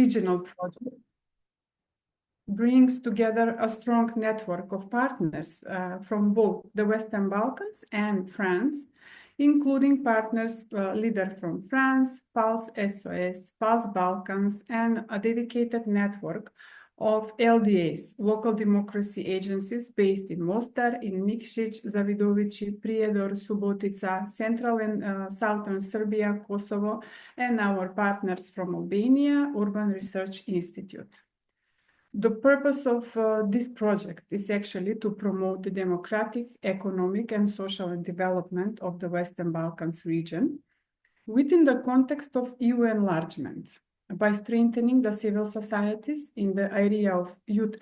regional project brings together a strong network of partners from both the Western Balkans and France, including partners, leader from France, Pulse SOS, Pulse Balkans, and a dedicated network of LDAs, local democracy agencies based in Mostar, in Nikšić, Zavidovici, Prijedor, Subotica, central and southern Serbia, Kosovo, and our partners from Albania, Urban Research Institute. The purpose of this project is actually to promote the democratic, economic, and social development of the Western Balkans region within the context of EU enlargement by strengthening the civil societies in the area of youth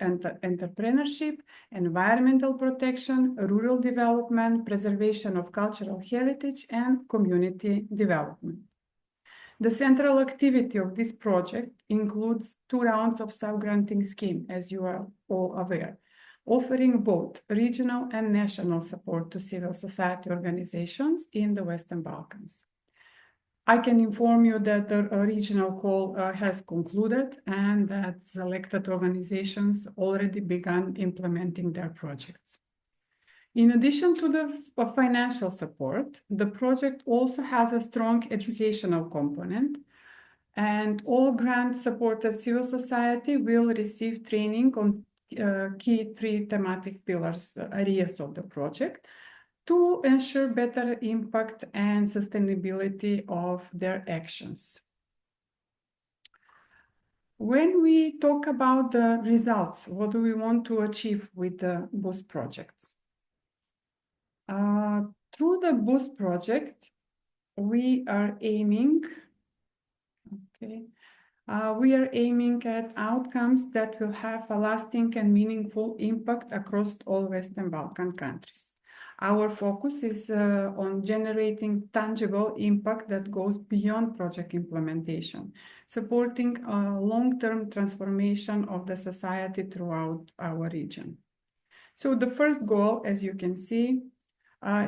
entrepreneurship, environmental protection, rural development, preservation of cultural heritage, and community development. The central activity of this project includes 2 rounds of sub-granting scheme, as you are all aware, offering both regional and national support to civil society organizations in the Western Balkans. I can inform you that the regional call has concluded and that selected organizations already began implementing their projects. In addition to the financial support, the project also has a strong educational component, and all grant-supported civil society will receive training on key 3 thematic pillars, areas of the project, to ensure better impact and sustainability of their actions. When we talk about the results, what do we want to achieve with the BOOST projects? Through the BOOST project, we are aiming at outcomes that will have a lasting and meaningful impact across all Western Balkan countries. Our focus is on generating tangible impact that goes beyond project implementation, supporting a long-term transformation of the society throughout our region. So the first goal, as you can see,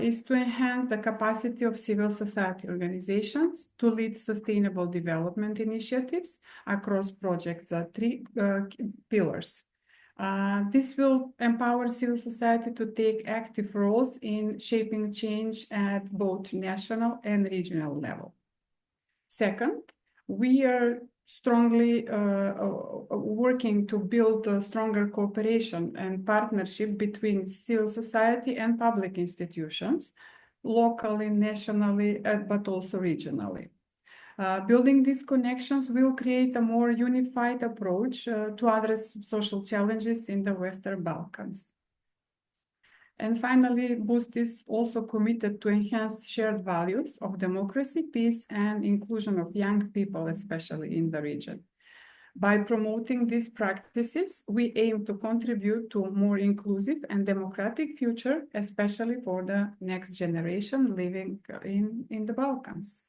is to enhance the capacity of civil society organizations to lead sustainable development initiatives across projects' 3 pillars. This will empower civil society to take active roles in shaping change at both national and regional level. Second, we are strongly working to build a stronger cooperation and partnership between civil society and public institutions, locally, nationally, but also regionally. Building these connections will create a more unified approach to address social challenges in the Western Balkans. And finally, BOOST is also committed to enhance shared values of democracy, peace, and inclusion of young people, especially in the region. By promoting these practices, we aim to contribute to a more inclusive and democratic future, especially for the next generation living in the Balkans.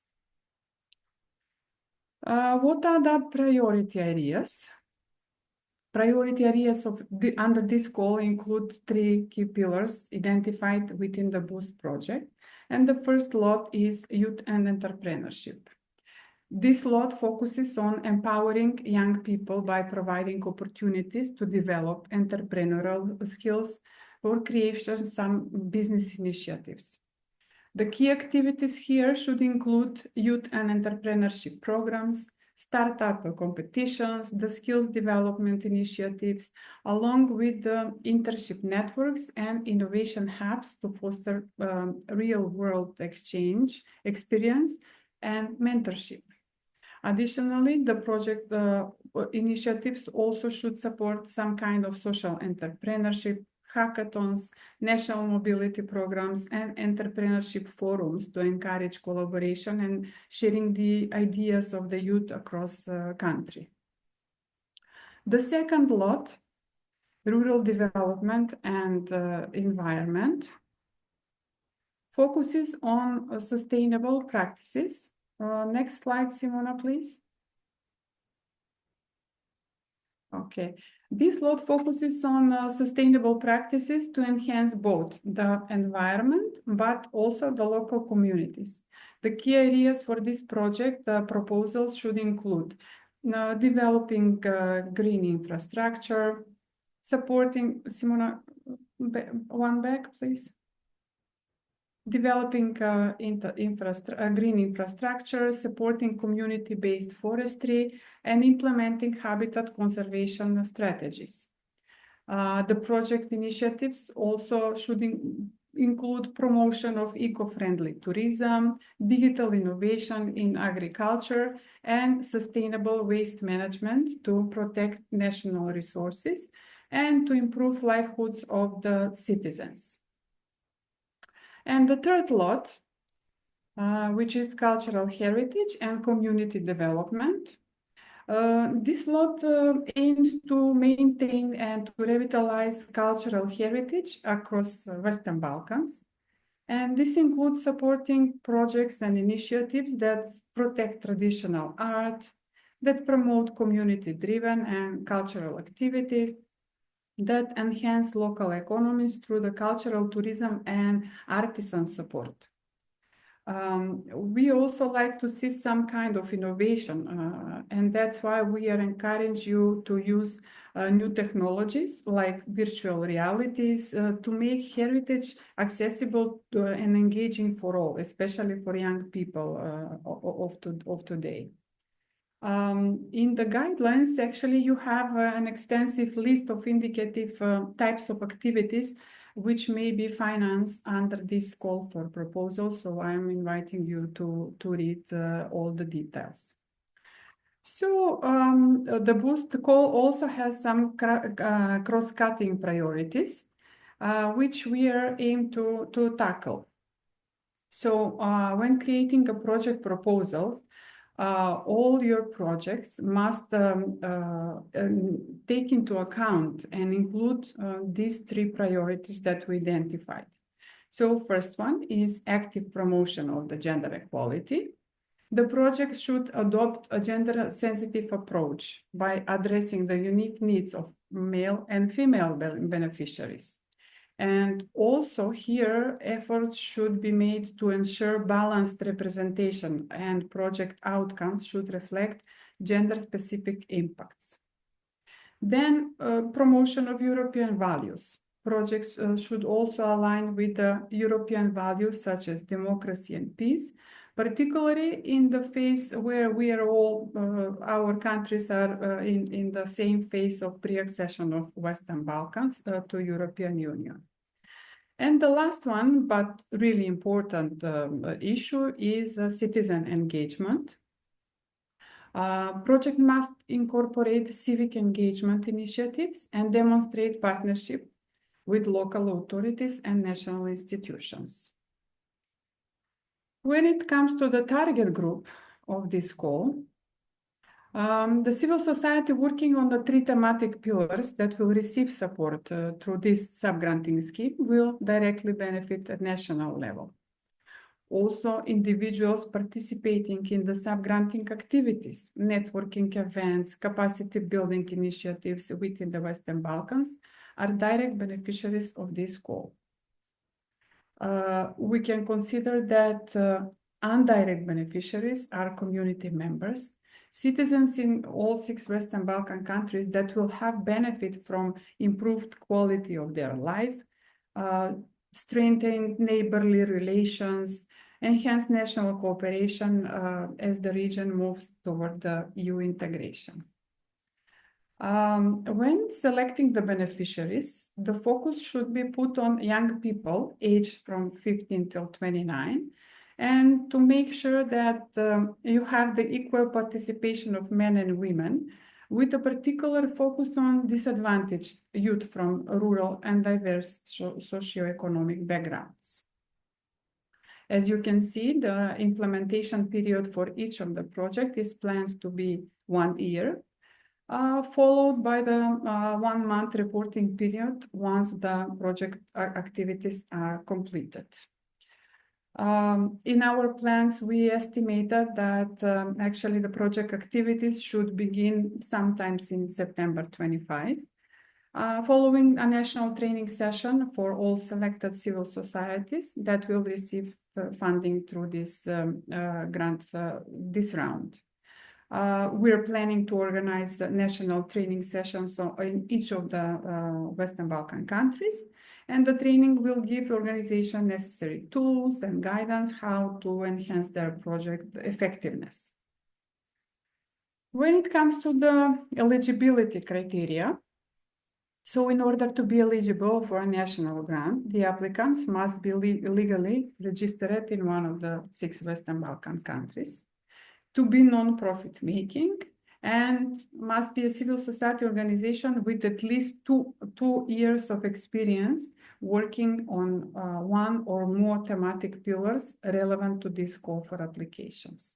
What are the priority areas? Priority areas under this call include 3 key pillars identified within the BOOST project, and the first lot is youth and entrepreneurship. This lot focuses on empowering young people by providing opportunities to develop entrepreneurial skills or creation some business initiatives. The key activities here should include youth and entrepreneurship programs, startup competitions, the skills development initiatives, along with the internship networks and innovation hubs to foster real-world exchange, experience, and mentorship. Additionally, the project initiatives also should support some kind of social entrepreneurship, hackathons, national mobility programs, and entrepreneurship forums to encourage collaboration and sharing the ideas of the youth across the country. The second lot, rural development and environment, focuses on sustainable practices. Next slide, Simona, please. Okay. This lot focuses on sustainable practices to enhance both the environment, but also the local communities. The key areas for this project proposals should include developing green infrastructure, supporting, Simona, one back, please. Developing green infrastructure, supporting community-based forestry, and implementing habitat conservation strategies. The project initiatives also should include promotion of eco-friendly tourism, digital innovation in agriculture, and sustainable waste management to protect national resources and to improve livelihoods of the citizens. And the third lot, which is cultural heritage and community development. This lot aims to maintain and to revitalize cultural heritage across Western Balkans. And this includes supporting projects and initiatives that protect traditional art, that promote community-driven and cultural activities, that enhance local economies through the cultural tourism and artisan support. We also like to see some kind of innovation, and that's why we are encourage you to use new technologies like virtual realities to make heritage accessible and engaging for all, especially for young people of today. In the guidelines, actually, you have an extensive list of indicative types of activities which may be financed under this call for proposals. So I'm inviting you to read all the details. So the boost call also has some cross-cutting priorities, which we are aimed to tackle. So when creating a project proposal, all your projects must take into account and include these three priorities that we identified. So first one is active promotion of the gender equality. The project should adopt a gender-sensitive approach by addressing the unique needs of male and female beneficiaries. And also here, efforts should be made to ensure balanced representation, and project outcomes should reflect gender-specific impacts. Then promotion of European values. Projects should also align with the European values such as democracy and peace, particularly in the phase where we are all, our countries are in the same phase of pre-accession of Western Balkans to European Union. And the last one, but really important issue is citizen engagement. Project must incorporate civic engagement initiatives and demonstrate partnership with local authorities and national institutions. When it comes to the target group of this call, the civil society working on the three thematic pillars that will receive support through this sub-granting scheme will directly benefit at national level. Also, individuals participating in the sub-granting activities, networking events, capacity building initiatives within the Western Balkans are direct beneficiaries of this call. We can consider that indirect beneficiaries are community members, citizens in all 6 Western Balkan countries that will have benefit from improved quality of their life, strengthened neighborly relations, enhanced national cooperation as the region moves toward the EU integration. When selecting the beneficiaries, the focus should be put on young people aged from 15 till 29, and to make sure that you have the equal participation of men and women, with a particular focus on disadvantaged youth from rural and diverse socioeconomic backgrounds. As you can see, the implementation period for each of the project is planned to be 1 year, followed by the 1-month reporting period once the project activities are completed. In our plans, we estimated that actually the project activities should begin sometimes in September 25, following a national training session for all selected civil societies that will receive funding through this grant, this round. We're planning to organize national training sessions in each of the Western Balkan countries. And the training will give organization necessary tools and guidance how to enhance their project effectiveness. When it comes to the eligibility criteria, so in order to be eligible for a national grant, the applicants must be legally registered in one of the 6 Western Balkan countries, to be non-profit making, and must be a civil society organization with at least two years of experience working on one or more thematic pillars relevant to this call for applications.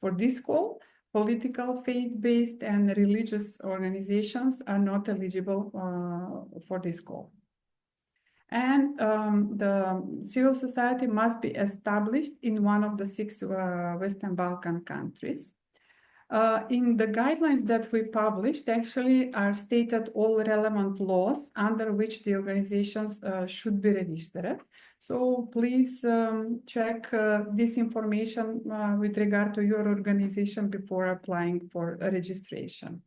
For this call, political, faith-based, and religious organizations are not eligible for this call. And the civil society must be established in one of the 6 Western Balkan countries. In the guidelines that we published, actually are stated all relevant laws under which the organizations should be registered. So please check this information with regard to your organization before applying for a registration.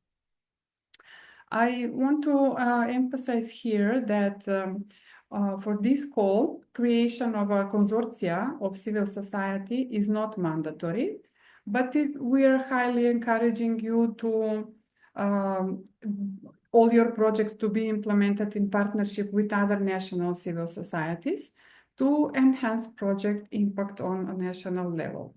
I want to emphasize here that for this call, creation of a consortia of civil society is not mandatory, but we are highly encouraging you to all your projects to be implemented in partnership with other national civil societies to enhance project impact on a national level.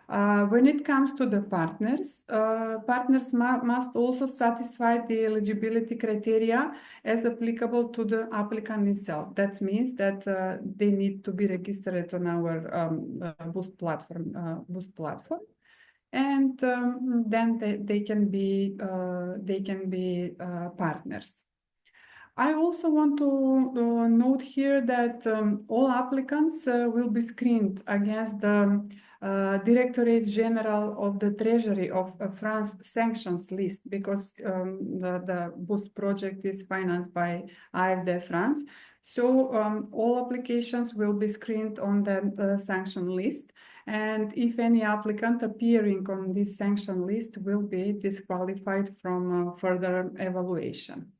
When it comes to the partners, partners must also satisfy the eligibility criteria as applicable to the applicant itself. That means that they need to be registered on our Boost platform, and then they can be partners. I also want to note here that all applicants will be screened against the Directorate General of the Treasury of France sanctions list, because the Boost project is financed by ALDA France. So all applications will be screened on that sanction list. And if any applicant appearing on this sanction list will be disqualified from further evaluation.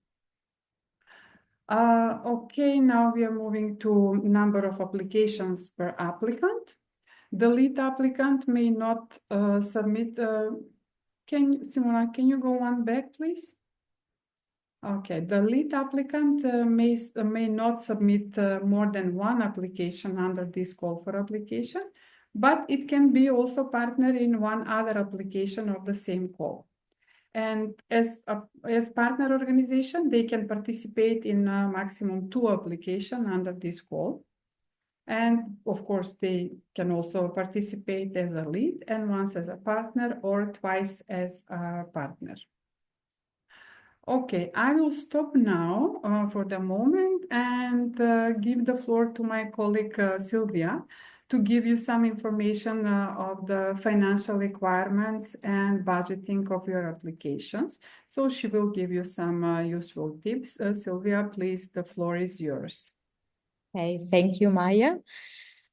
Okay, now we are moving to number of applications per applicant. The lead applicant may not submit. Simona, can you go one back, please? Okay, the lead applicant may not submit more than one application under this call for application, but it can be also partner in one other application of the same call. And as partner organization, they can participate in a maximum 2 applications under this call. And of course, they can also participate as a lead and once as a partner or twice as a partner. Okay, I will stop now for the moment and give the floor to my colleague Sylvia to give you some information of the financial requirements and budgeting of your applications. So she will give you some useful tips. Sylvia, please, the floor is yours. Okay, thank you, Maya.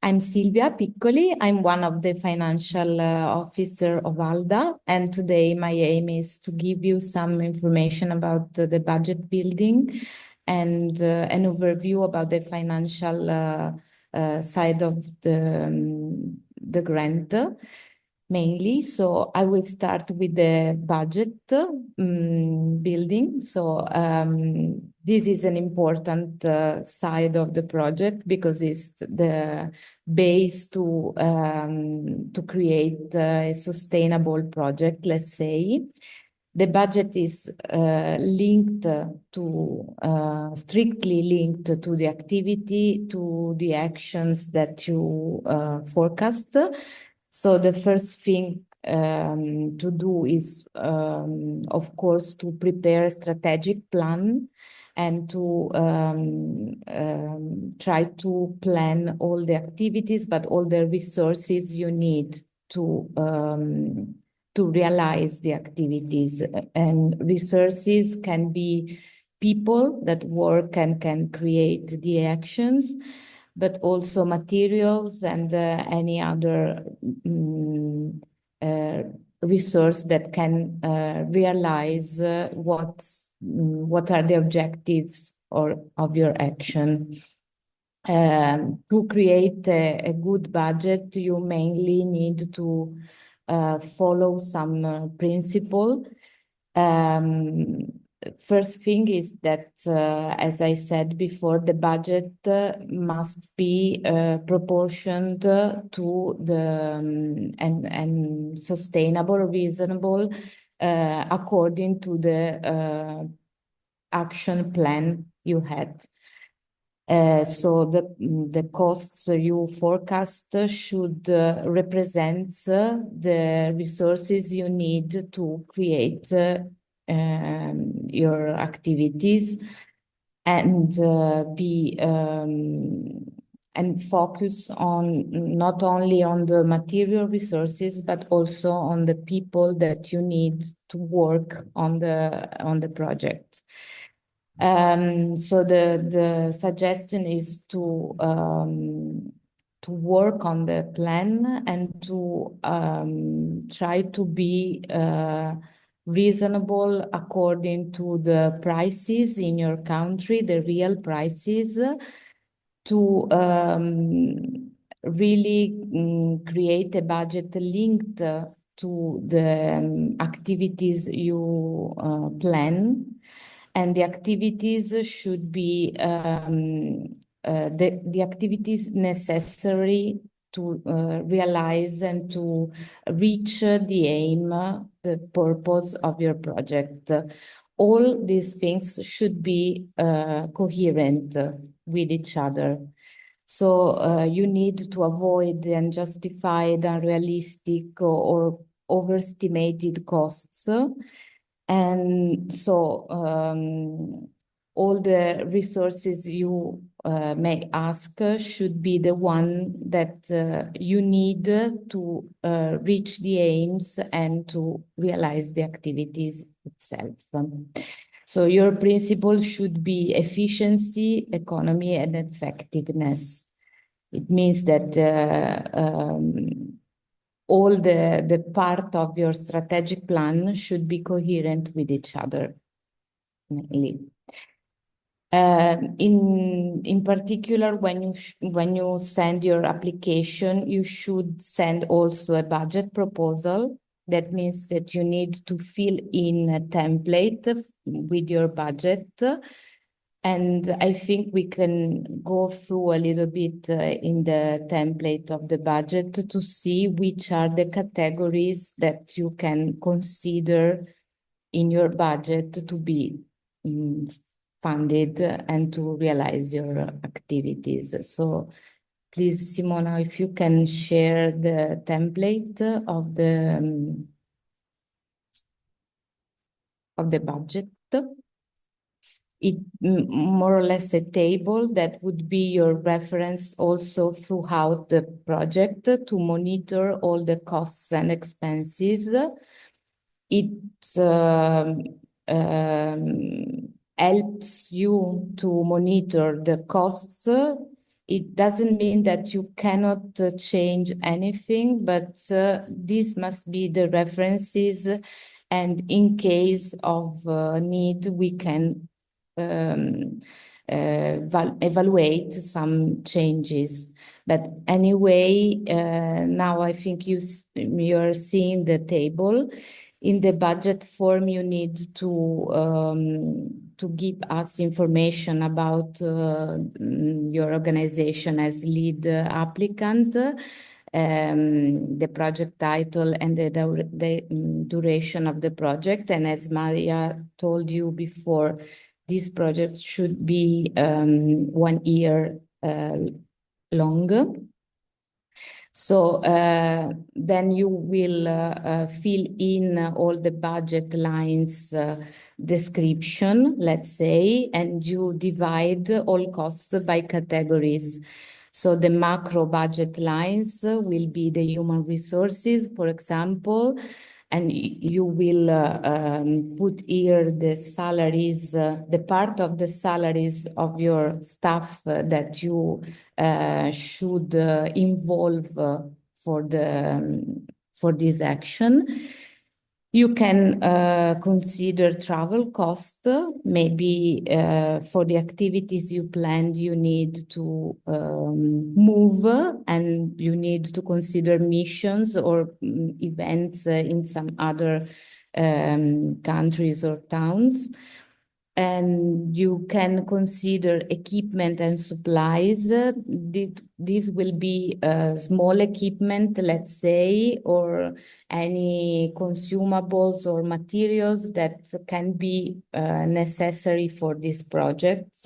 I'm Silvia Piccoli. I'm one of the financial officer of ALDA, and today my aim is to give you some information about the budget building and an overview about the financial side of the grant mainly. So I will start with the budget building. So this is an important side of the project because it's the base to create a sustainable project, let's say. The budget is linked to, strictly linked to the activity, to the actions that you forecast. So the first thing to do is, of course, to prepare a strategic plan and to try to plan all the activities, but all the resources you need to realize the activities. And resources can be people that work and can create the actions, but also materials and any other resource that can realize what are the objectives of your action. To create a good budget, you mainly need to follow some principle. First thing is that, as I said before, the budget must be proportioned to the and sustainable, reasonable, according to the action plan you had. So the costs you forecast should represent the resources you need to create your activities and and focus on not only on the material resources but also on the people that you need to work on the project. So the suggestion is to work on the plan and to try to be reasonable according to the prices in your country, the real prices, to really create a budget linked to the activities you plan. And the activities should be the activities necessary to realize and to reach the aim, the purpose of your project. All these things should be coherent with each other. So you need to avoid the unjustified, unrealistic, or overestimated costs. And so all the resources you may ask should be the one that you need to reach the aims and to realize the activities itself. So your principle should be efficiency, economy, and effectiveness. It means that all the part of your strategic plan should be coherent with each other. In particular, when you send your application, you should send also a budget proposal. That means that you need to fill in a template with your budget. And I think we can go through a little bit in the template of the budget to see which are the categories that you can consider in your budget to be funded and to realize your activities. So please, Simona, if you can share the template of the budget. It more or less a table that would be your reference also throughout the project to monitor all the costs and expenses. It helps you to monitor the costs. It doesn't mean that you cannot change anything, but these must be the references, and in case of need, we can evaluate some changes. But anyway, now I think you're seeing the table. In the budget form, you need to give us information about your organization as lead applicant, the project title and the duration of the project. And as Maria told you before, these projects should be 1 year long. So then you will fill in all the budget lines description, let's say, and you divide all costs by categories. So the macro budget lines will be the human resources, for example, and you will put here the salaries, the part of the salaries of your staff that you should involve for this action. You can consider travel cost. Maybe for the activities you planned, you need to move and you need to consider missions or events in some other countries or towns. And you can consider equipment and supplies. This will be small equipment, let's say, or any consumables or materials that can be necessary for these projects.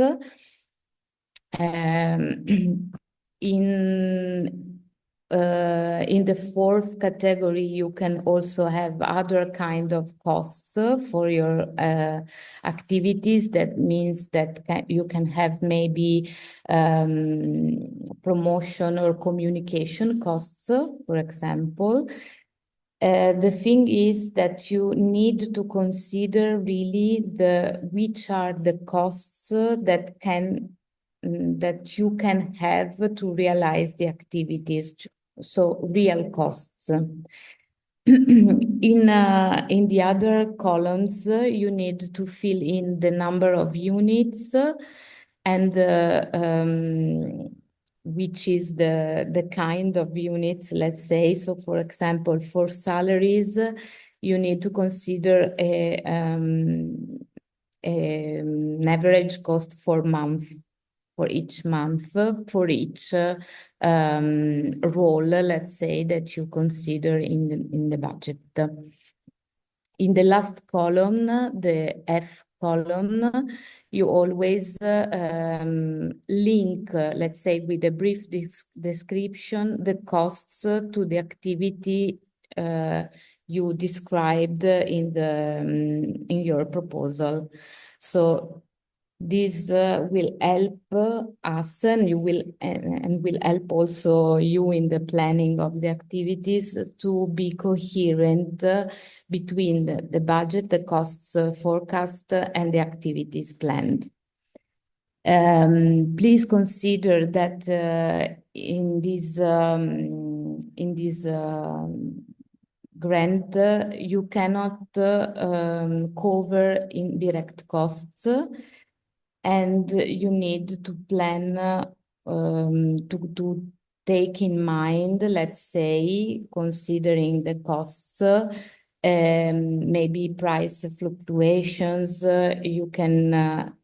In the fourth category, you can also have other kind of costs for your activities. That means that you can have maybe promotion or communication costs, for example. The thing is that you need to consider really which are the costs that you can have to realize the activities. So real costs. In the other columns, you need to fill in the number of units and which is the kind of units, let's say. So, for example, for salaries, you need to consider an average cost for each month, for each role, let's say, that you consider in the budget. In the last column, the F column, you always link, let's say, with a brief description, the costs to the activity you described in your proposal. So this will help us, and will help also you in the planning of the activities to be coherent between the budget, the costs forecast, and the activities planned. Please consider that in this grant, you cannot cover indirect costs, and you need to plan to take in mind, let's say, considering the costs, maybe price fluctuations, you can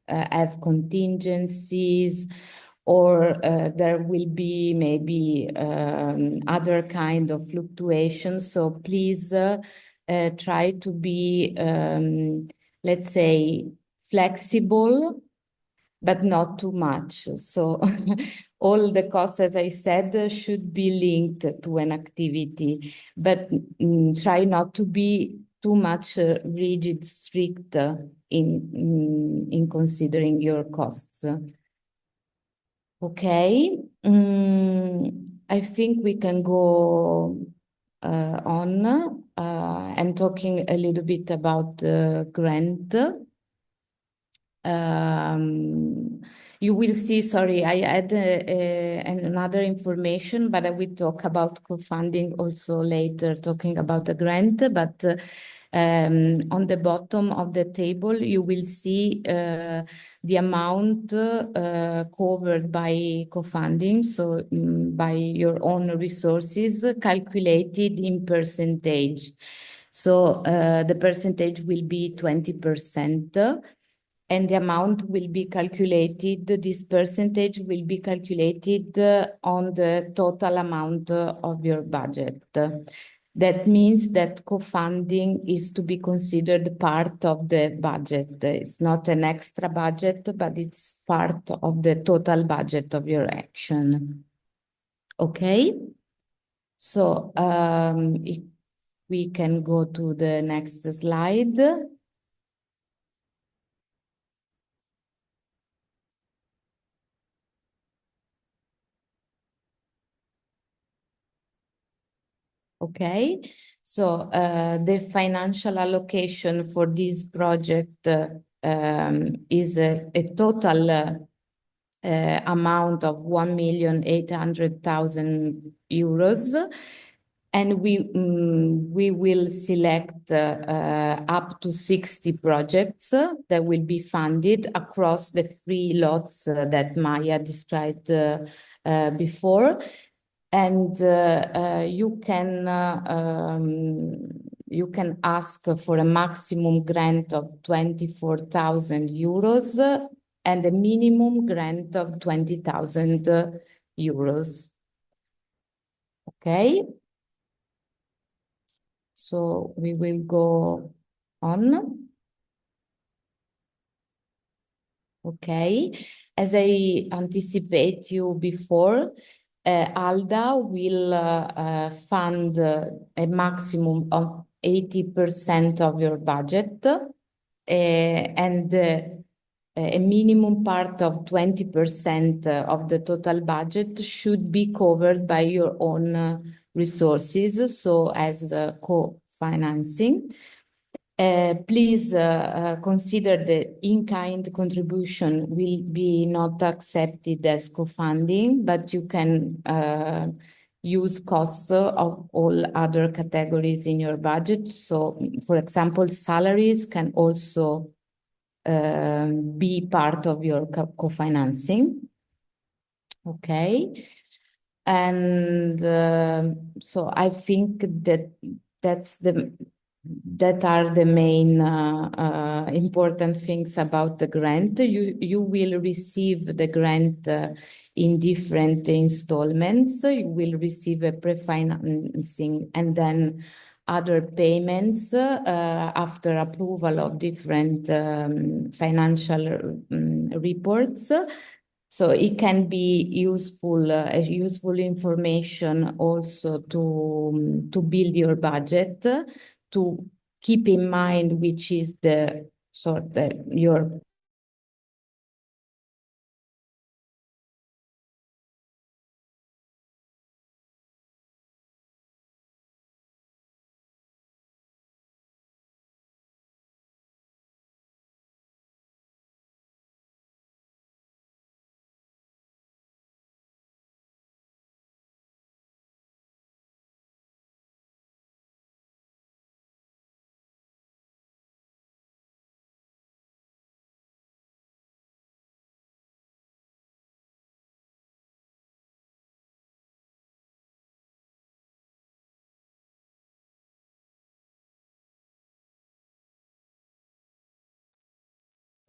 have contingencies, or there will be maybe other kind of fluctuations. So please try to be, let's say, flexible, but not too much. So all the costs, as I said, should be linked to an activity, but try not to be too much rigid, strict in considering your costs. Okay, I think we can go on and talking a little bit about the grant. You will see, sorry, I add another information, but I will talk about co-funding also later, talking about the grant. But on the bottom of the table, you will see the amount covered by co-funding, so by your own resources, calculated in percentage. So the percentage will be 20%. And the amount will be calculated, this percentage will be calculated on the total amount of your budget. That means that co-funding is to be considered part of the budget. It's not an extra budget, but it's part of the total budget of your action. Okay? So if we can go to the next slide. Okay, so the financial allocation for this project is a total amount of 1,800,000 euros. And we will select up to 60 projects that will be funded across the 3 lots that Maya described before. And you can ask for a maximum grant of 24,000 euros and a minimum grant of 20,000 euros. Okay. So we will go on. Okay. As I anticipate you before, ALDA will fund a maximum of 80% of your budget and a minimum part of 20% of the total budget should be covered by your own resources, so as co-financing. Please consider the in-kind contribution will be not accepted as co-funding, but you can use costs of all other categories in your budget. So, for example, salaries can also be part of your co-financing. Okay. And so I think that that are the main important things about the grant. You will receive the grant in different installments. You will receive a pre-financing and then other payments after approval of different financial reports. So it can be useful, useful information also to build your budget, to keep in mind which is the sort of your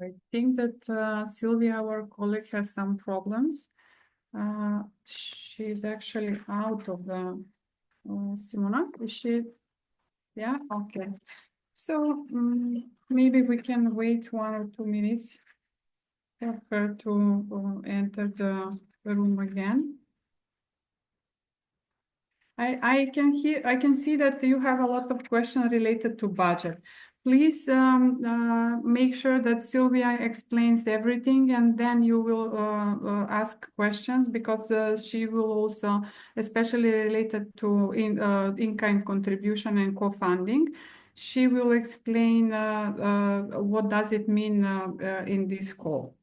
I think that Sylvia, our colleague, has some problems. She's actually out of the Simona. Is she? Yeah, okay. So maybe we can wait 1 or 2 minutes for her to enter the room again. I can see that you have a lot of questions related to budget. Please make sure that Sylvia explains everything, and then you will ask questions, because she will also, especially related to in-kind contribution and co-funding, she will explain what does it mean in this call.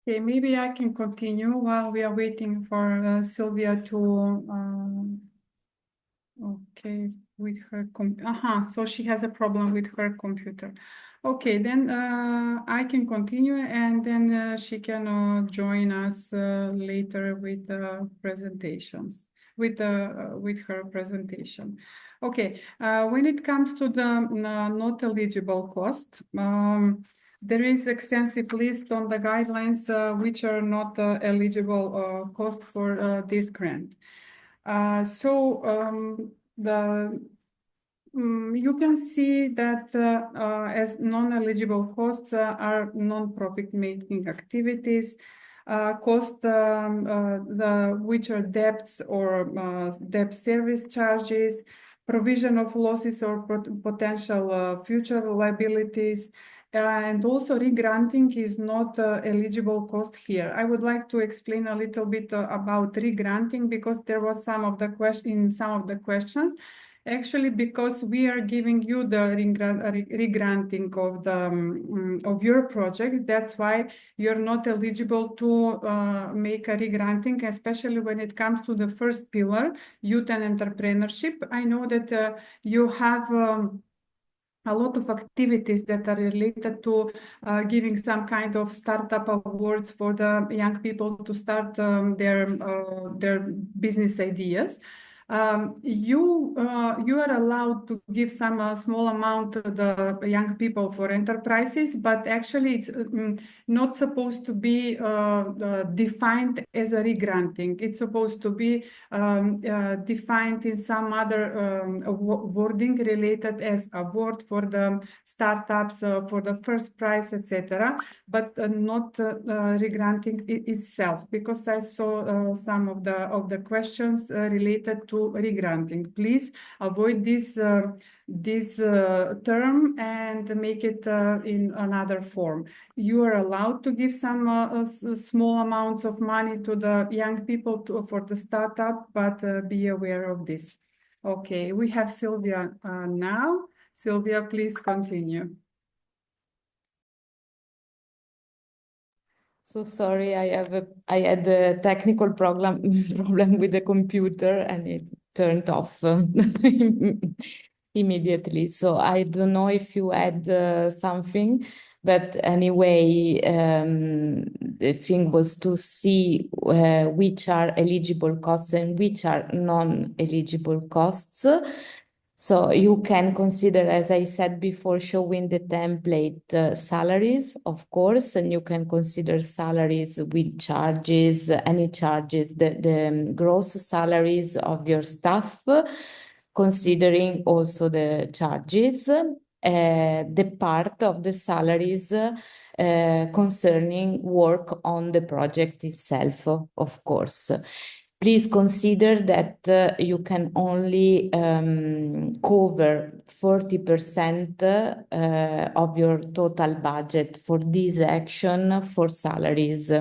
Okay, maybe I can continue while we are waiting for Sylvia to okay, with her so she has a problem with her computer. Okay, then I can continue, and then she can join us later with presentations, with her presentation. Okay, when it comes to the not eligible cost, there is extensive list on the guidelines which are not eligible cost for this grant. You can see that as non-eligible costs are non-profit making activities, costs which are debts or debt service charges, provision of losses or potential future liabilities, and also regranting is not eligible cost here. I would like to explain a little bit about regranting, because there was some of the questions. Actually, because we are giving you the regranting of the of your project, that's why you're not eligible to make a regranting, especially when it comes to the first pillar, youth and entrepreneurship. I know that you have a lot of activities that are related to giving some kind of startup awards for the young people to start their business ideas. You are allowed to give some small amount to the young people for enterprises, but actually it's not supposed to be defined as a regranting. It's supposed to be defined in some other wording related as award for the startups, for the first prize, etc., but not regranting itself, because I saw some of the questions related to regranting. Please avoid this term and make it in another form. You are allowed to give some small amounts of money to the young people for the startup, but be aware of this. Okay, we have Sylvia now. Sylvia, please continue. So sorry, I had a technical problem with the computer, and it turned off immediately. So I don't know if you had something, but anyway, the thing was to see which are eligible costs and which are non-eligible costs. So you can consider, as I said before, showing the template salaries, of course, and you can consider salaries with charges, any charges, the gross salaries of your staff, considering also the charges, the part of the salaries concerning work on the project itself, of course. Please consider that you can only cover 40% of your total budget for this action for salaries.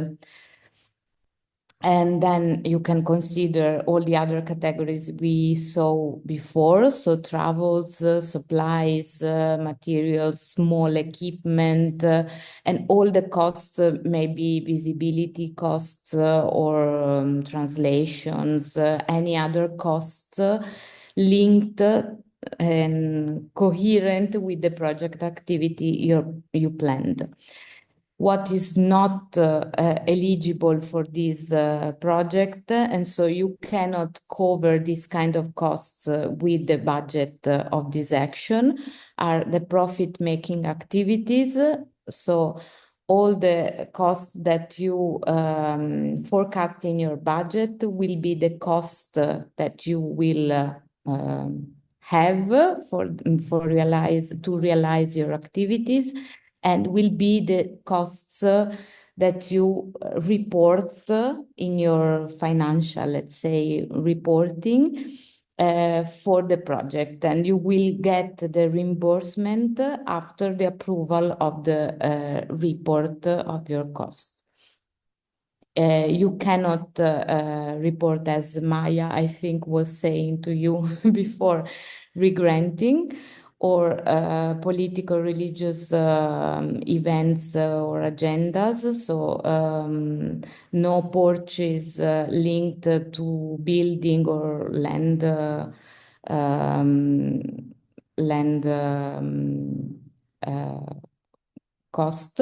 And then you can consider all the other categories we saw before. So travels, supplies, materials, small equipment, and all the costs, maybe visibility costs or translations, any other costs linked and coherent with the project activity you planned. What is not eligible for this project, and so you cannot cover this kind of costs with the budget of this action, are the profit-making activities. So all the costs that you forecast in your budget will be the cost that you will have to realize your activities, and will be the costs that you report in your financial, let's say, reporting for the project, and you will get the reimbursement after the approval of the report of your costs. You cannot report, as Maya, I think, was saying to you before, regranting, or political, religious events or agendas. So no purchase linked to building or land cost.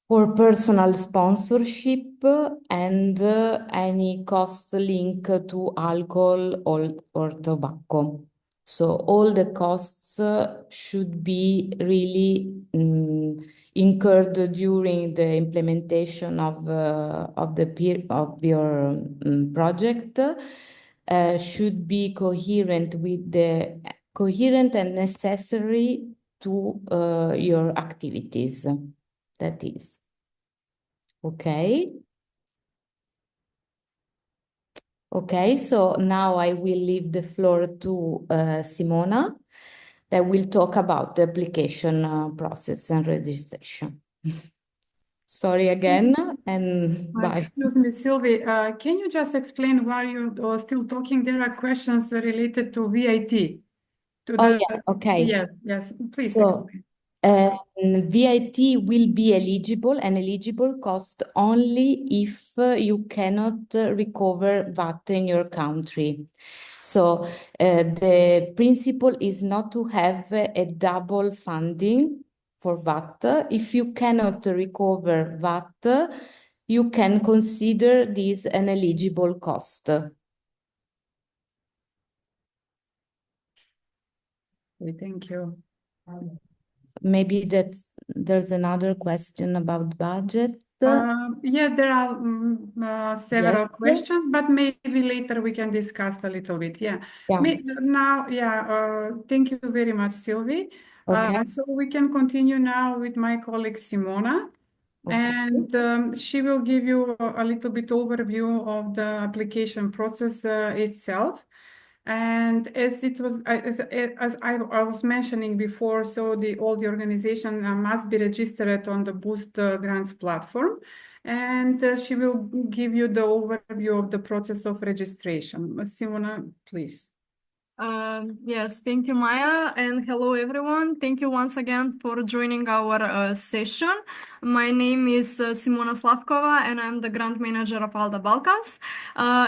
For personal sponsorship and any cost linked to alcohol or tobacco. So all the costs should be really incurred during the implementation of your project should be coherent and necessary to your activities. That is. Okay. Okay, so now I will leave the floor to Simona that will talk about the application process and registration. Sorry again, and bye. Excuse me, Sylvie, can you just explain why you're still talking? There are questions related to VIT. Okay. Yes, please So, explain. VIT will be eligible cost only if you cannot recover VAT in your country. So the principle is not to have a double funding for VAT. If you cannot recover VAT, you can consider this an eligible cost. Okay, thank you. Maybe there's another question about budget. Yeah, there are several questions, but maybe later we can discuss a little bit. Yeah. Thank you very much, Sylvie. Okay. So we can continue now with my colleague Simona, and she will give you a little bit overview of the application process itself. And as it was, as I was mentioning before, so all the organization must be registered on the Boost Grants platform, and she will give you the overview of the process of registration. Simona, please. Yes, thank you, Maya, and hello, everyone. Thank you once again for joining our session. My name is Simona Slavkova, and I'm the grant manager of ALDA Balkans.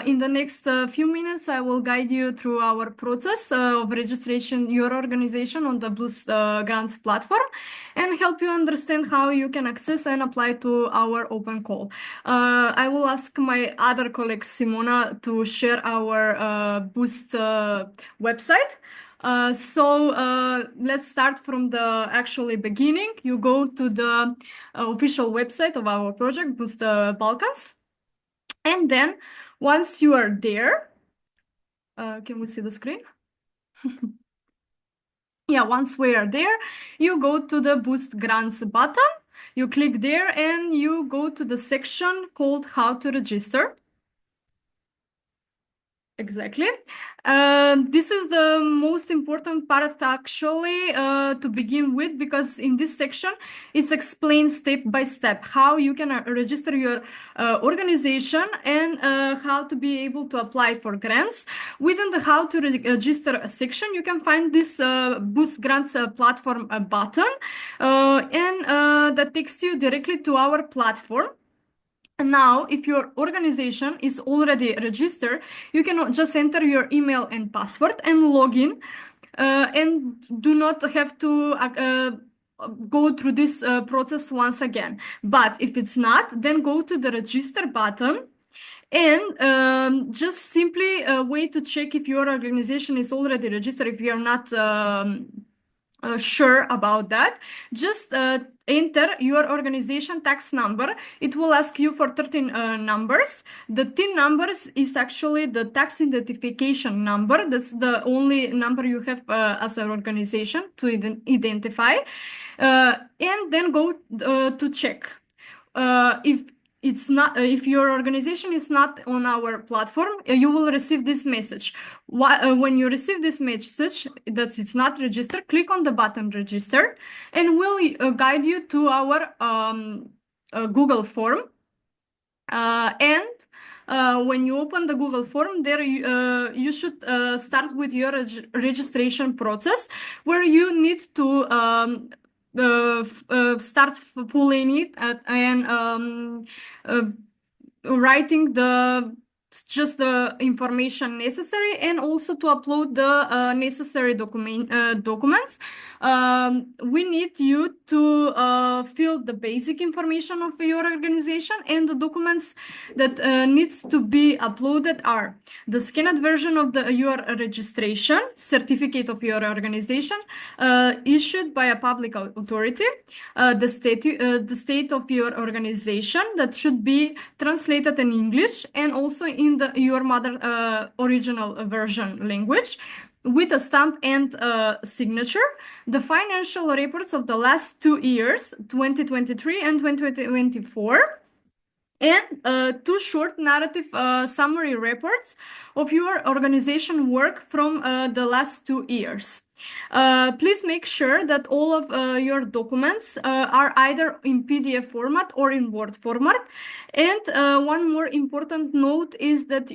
In the next few minutes, I will guide you through our process of registration your organization on the Boost Grants platform and help you understand how you can access and apply to our open call. I will ask my other colleague Simona to share our Boost website. Let's start from the actually beginning. You go to the official website of our project, Boost Balkans. And then once you are there, can we see the screen? Yeah, once we are there, you go to the Boost Grants button. You click there and you go to the section called How to Register. Exactly. This is the most important part actually to begin with, because in this section it's explained step by step how you can register your organization and how to be able to apply for grants. Within the how to register section, you can find this Boost Grants platform button and that takes you directly to our platform. And now, if your organization is already registered, you can just enter your email and password and log in, and do not have to go through this process once again. But if it's not, then go to the register button and just simply wait to check if your organization is already registered. If you're not sure about that, just enter your organization tax number. It will ask you for 13 numbers. The TIN numbers is actually the tax identification number. That's the only number you have as an organization to identify. And then go to check. If your organization is not on our platform, you will receive this message. When you receive this message that it's not registered, click on the button register, and we'll guide you to our Google form. And when you open the Google form, there you should start with your registration process, where you need to start filling it and writing just the information necessary, and also to upload the necessary documents. We need you to fill the basic information of your organization, and the documents that needs to be uploaded are the scanned version of your registration, certificate of your organization issued by a public authority, the state of your organization that should be translated in English and also in your mother original version language, with a stamp and signature, the financial reports of the last 2 years, 2023 and 2024, and 2 short narrative summary reports of your organization work from the last 2 years. Please make sure that all of your documents are either in PDF format or in Word format. And one more important note is that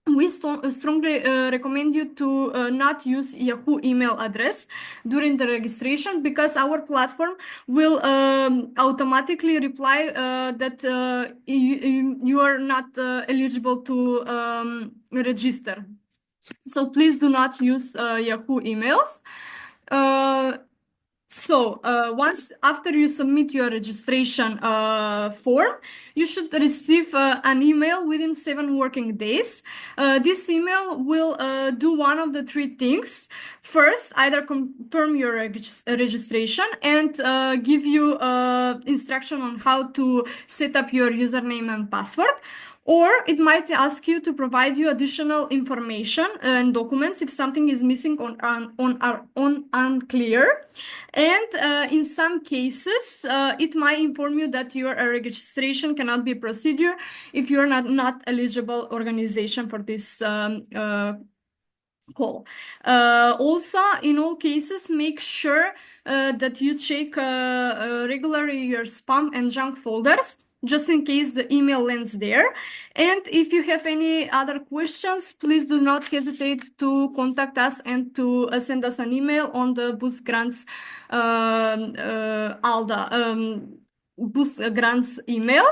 we strongly recommend you to not use Yahoo email address during the registration, because our platform will automatically reply that you are not eligible to register. So please do not use Yahoo emails. Once after you submit your registration form, you should receive an email within 7 working days. This email will do one of the 3 things. First, either confirm your registration and give you instruction on how to set up your username and password. Or it might ask you to provide you additional information and documents if something is missing on unclear. And in some cases, it might inform you that your registration cannot be proceeded if you're not eligible organization for this call. Also, in all cases, make sure that you check regularly your spam and junk folders, just in case the email lands there. And if you have any other questions, please do not hesitate to contact us and to send us an email on the Boost Grants ALDA Boost Grants email.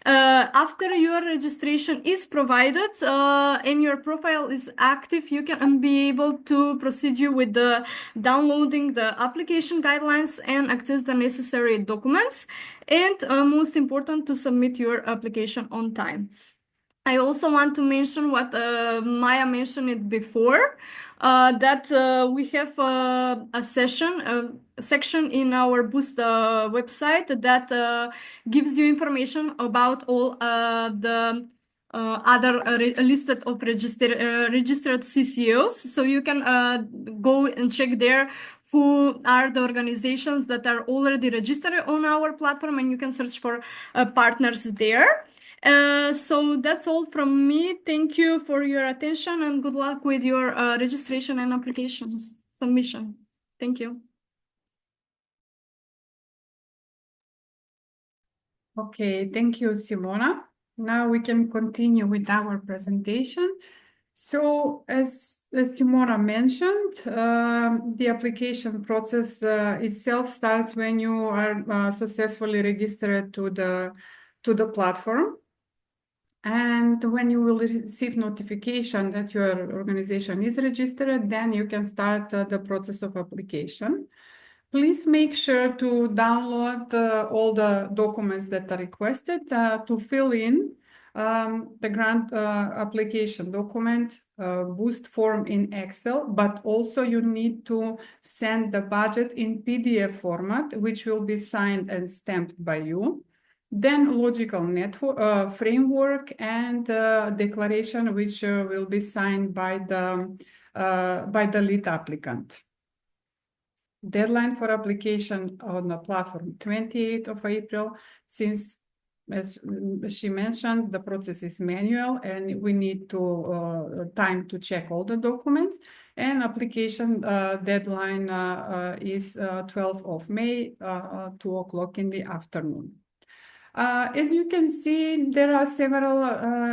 After your registration is provided and your profile is active, you can be able to proceed with the downloading the application guidelines and access the necessary documents, and most important, to submit your application on time. I also want to mention what Maya mentioned it before, that we have a section in our Boost website that gives you information about all the other listed of registered CCOs. So you can go and check there who are the organizations that are already registered on our platform, and you can search for partners there. So that's all from me. Thank you for your attention, and good luck with your registration and applications submission. Thank you. Okay, thank you, Simona. Now we can continue with our presentation. So as Simona mentioned, the application process itself starts when you are successfully registered to the platform. And when you will receive notification that your organization is registered, then you can start the process of application. Please make sure to download all the documents that are requested to fill in the grant application document, Boost form in Excel, but also you need to send the budget in PDF format, which will be signed and stamped by you. Then logical network framework and declaration, which will be signed by the lead applicant. Deadline for application on the platform, 28th of April, since, as she mentioned, the process is manual and we need time to check all the documents. And application deadline is 12th of May, 2 o'clock in the afternoon. As you can see, there are several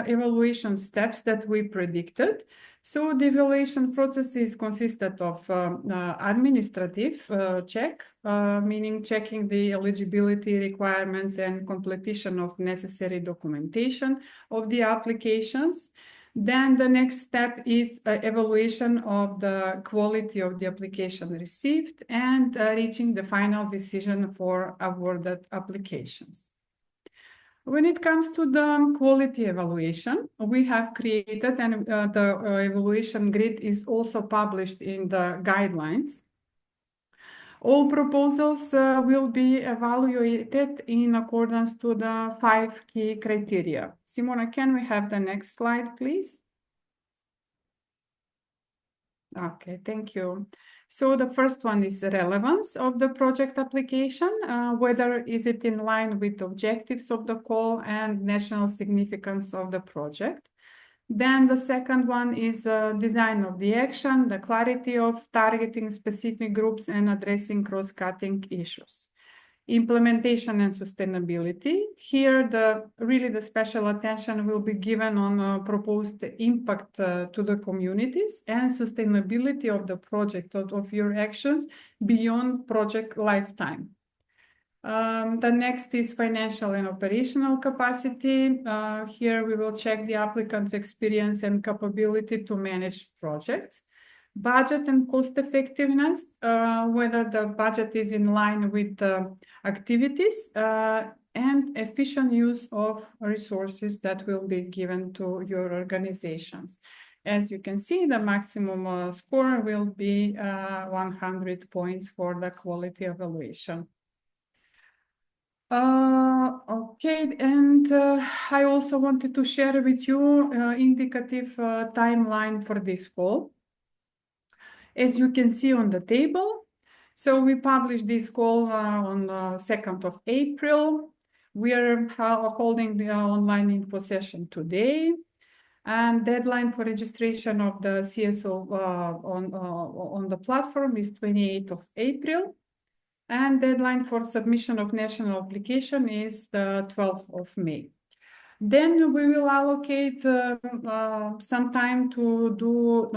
evaluation steps that we predicted. So the evaluation processes consisted of administrative check, meaning checking the eligibility requirements and completion of necessary documentation of the applications. Then the next step is evaluation of the quality of the application received and reaching the final decision for awarded applications. When it comes to the quality evaluation, we have created, and the evaluation grid is also published in the guidelines. All proposals will be evaluated in accordance to the 5 key criteria. Simona, can we have the next slide, please? Okay, thank you. So the first one is the relevance of the project application, whether is it in line with the objectives of the call and national significance of the project. Then the second one is design of the action, the clarity of targeting specific groups and addressing cross-cutting issues. Implementation and sustainability. Here, really the special attention will be given on proposed impact to the communities and sustainability of the project, of your actions beyond project lifetime. The next is financial and operational capacity. Here we will check the applicant's experience and capability to manage projects. Budget and cost effectiveness, whether the budget is in line with the activities and efficient use of resources that will be given to your organizations. As you can see, the maximum score will be 100 points for the quality evaluation. Okay, and I also wanted to share with you indicative timeline for this call. As you can see on the table, so we published this call on 2nd of April. We are holding the online info session today, and deadline for registration of the CSO on the platform is 28th of April. And deadline for submission of national application is the 12th of May. Then we will allocate some time to do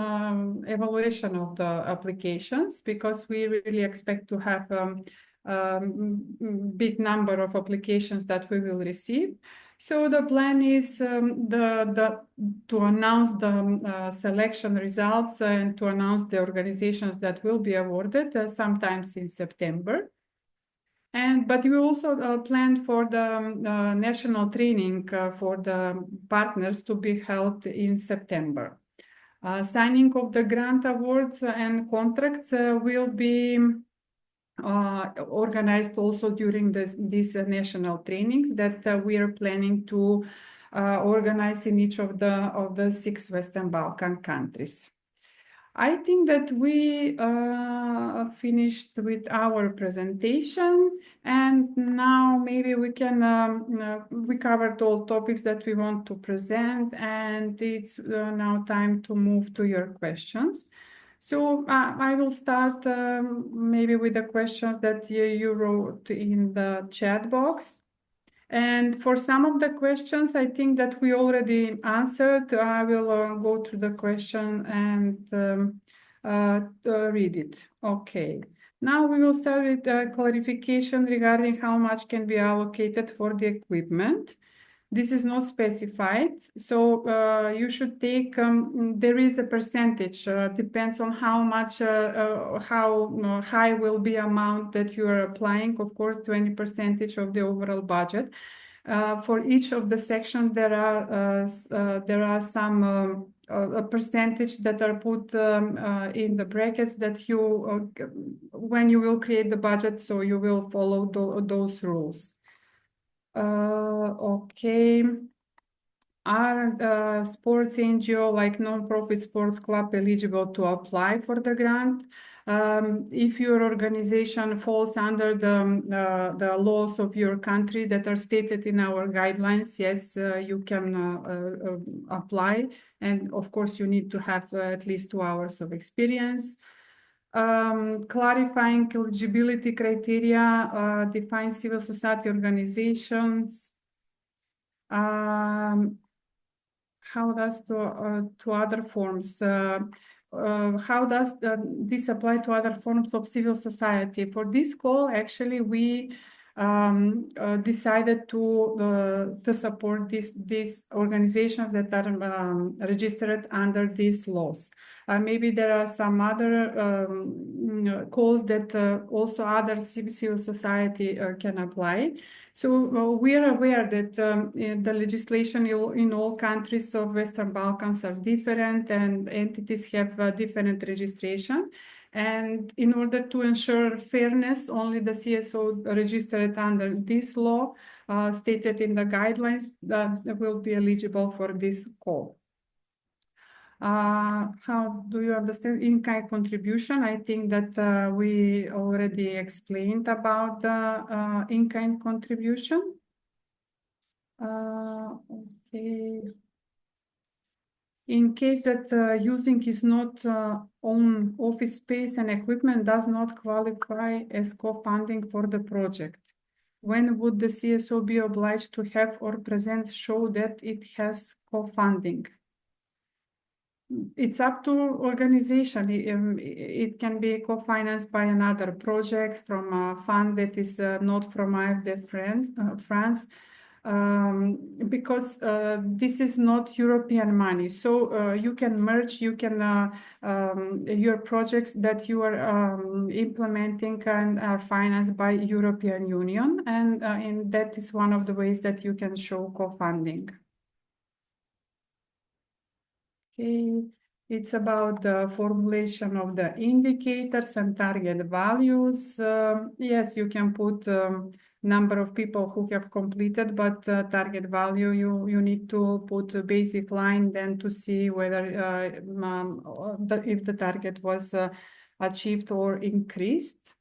evaluation of the applications, because we really expect to have big number of applications that we will receive. So the plan is to announce the selection results and to announce the organizations that will be awarded sometimes in September. But we also planned for the national training for the partners to be held in September. Signing of the grant awards and contracts will be organized also during these national trainings that we are planning to organize in each of the 6 Western Balkan countries. I think that we finished with our presentation, and now maybe we can we covered all topics that we want to present, and it's now time to move to your questions. So I will start maybe with the questions that you wrote in the chat box. And for some of the questions, I think that we already answered. I will go through the question and read it. Okay. Now we will start with clarification regarding how much can be allocated for the equipment. This is not specified, so you should take, there is a percentage, depends on how much, how high will be amount that you are applying, of course, 20% of the overall budget. For each of the sections, there are some a percentage that are put in the brackets that you, when you will create the budget, so you will follow those rules. Okay. Are sports NGO like non-profit sports club eligible to apply for the grant? If your organization falls under the laws of your country that are stated in our guidelines, yes, you can apply. And of course, you need to have at least 2 hours of experience. Clarifying eligibility criteria, define civil society organizations. How does to other forms? How does this apply to other forms of civil society? For this call, actually, we decided to support these organizations that are registered under these laws. Maybe there are some other calls that also other civil society can apply. So we are aware that the legislation in all countries of Western Balkans are different and entities have different registration. And in order to ensure fairness, only the CSO registered under this law stated in the guidelines that will be eligible for this call. How do you understand in-kind contribution? I think that we already explained about the in-kind contribution. Okay. In case that using is not own office space and equipment does not qualify as co-funding for the project, when would the CSO be obliged to have or present show that it has co-funding? It's up to organization. It can be co-financed by another project from a fund that is not from ALDA France, because this is not European money. So you can merge, you can your projects that you are implementing and are financed by European Union, and that is one of the ways that you can show co-funding. Okay. It's about the formulation of the indicators and target values. Yes, you can put number of people who have completed, but target value, you need to put a basic line then to see whether if the target was achieved or increased.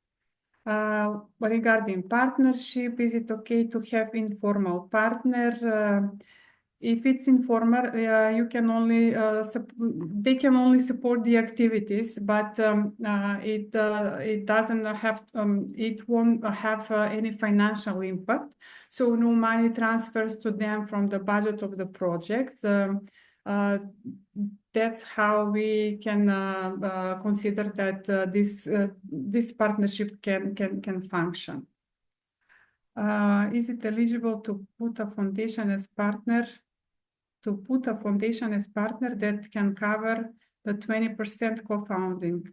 Regarding partnership, is it okay to have informal partner? If it's informal, you can only they can only support the activities, but it doesn't have it won't have any financial impact. So no money transfers to them from the budget of the project. That's how we can consider that this partnership can function. Is it eligible to put a foundation as partner? To put a foundation as partner that can cover the 20% co-founding.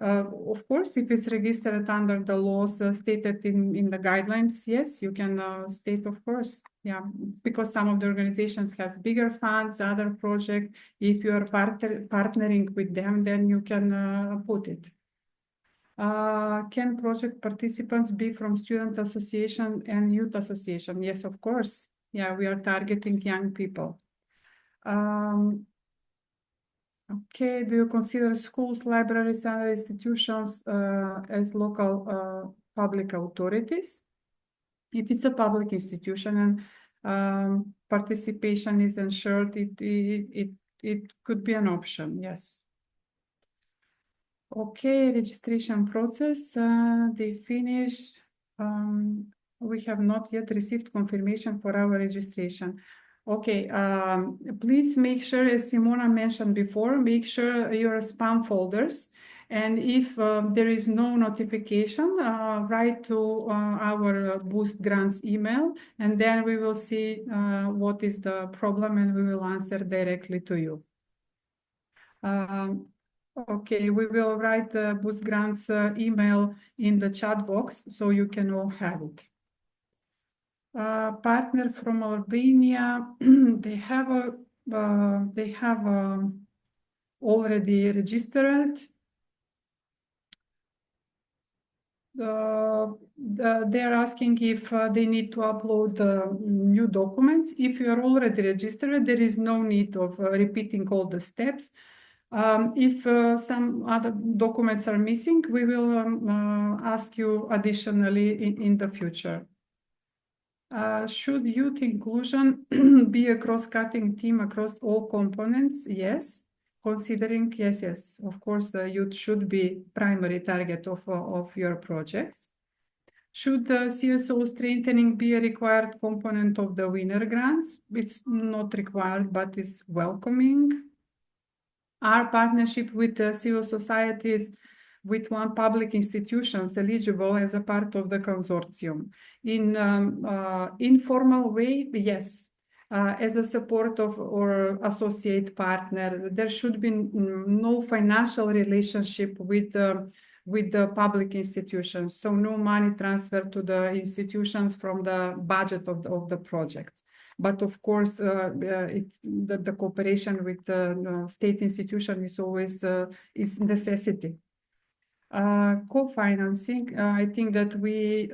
Of course, if it's registered under the laws stated in the guidelines, yes, you can state, of course, yeah, because some of the organizations have bigger funds, other projects. If you are partnering with them, then you can put it. Can project participants be from student association and youth association? Yes, of course. Yeah, we are targeting young people. Okay, do you consider schools, libraries, and institutions as local public authorities? If it's a public institution and participation is ensured, it could be an option, yes. Okay, registration process, they finished. We have not yet received confirmation for our registration. Okay, please make sure, as Simona mentioned before, make sure your spam folders. And if there is no notification, write to our Boost Grants email, and then we will see what is the problem and we will answer directly to you. Okay, we will write the Boost Grants email in the chat box so you can all have it. Partner from Albania, they have already registered. They're asking if they need to upload new documents. If you are already registered, there is no need of repeating all the steps. If some other documents are missing, we will ask you additionally in the future. Should youth inclusion be a cross-cutting team across all components? Yes. considering, yes, of course, youth should be primary target of your projects. Should the CSO strengthening be a required component of the winner grants? It's not required, but it's welcoming. Are partnership with the civil societies with one public institutions eligible as a part of the consortium? In informal way, yes. As a support of or associate partner, there should be no financial relationship with the public institutions. So no money transfer to the institutions from the budget of the projects. But of course, the cooperation with the state institution is always is necessity. Co-financing, I think that we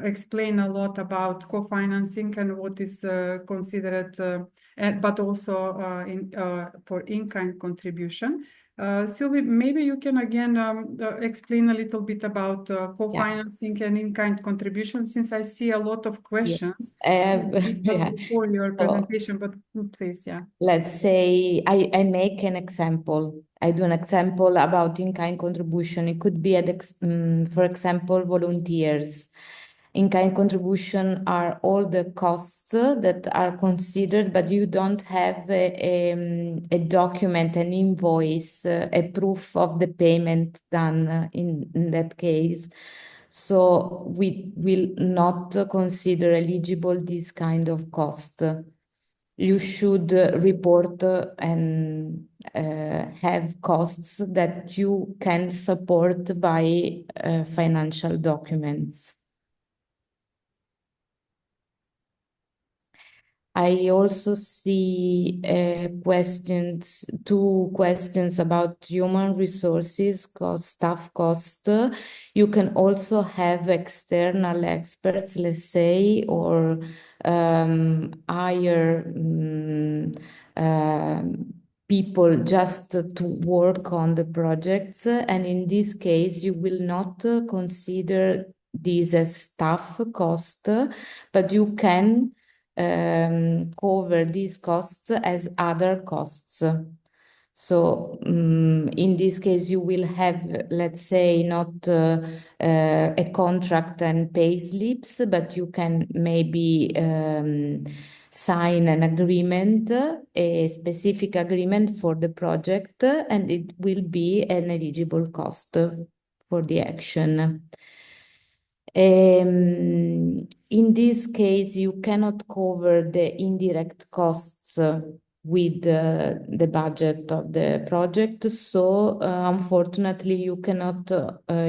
explain a lot about co-financing and what is considered, but also for in-kind contribution. Sylvie, maybe you can again explain a little bit about co-financing and in-kind contribution, since I see a lot of questions before your presentation, but please, Let's say I make an example. I do an example about in-kind contribution. It could be, for example, volunteers. In-kind contribution are all the costs that are considered, but you don't have a document, an invoice, a proof of the payment done in that case. So we will not consider eligible this kind of cost. You should report and have costs that you can support by financial documents. I also see two questions about human resources cost, staff cost. You can also have external experts, let's say, or hire people just to work on the projects. And in this case, you will not consider this as staff cost, but you can cover these costs as other costs. So in this case, you will have, let's say, not a contract and pay slips, but you can maybe sign an agreement, a specific agreement for the project, and it will be an eligible cost for the action. In this case, you cannot cover the indirect costs with the budget of the project. So unfortunately, you cannot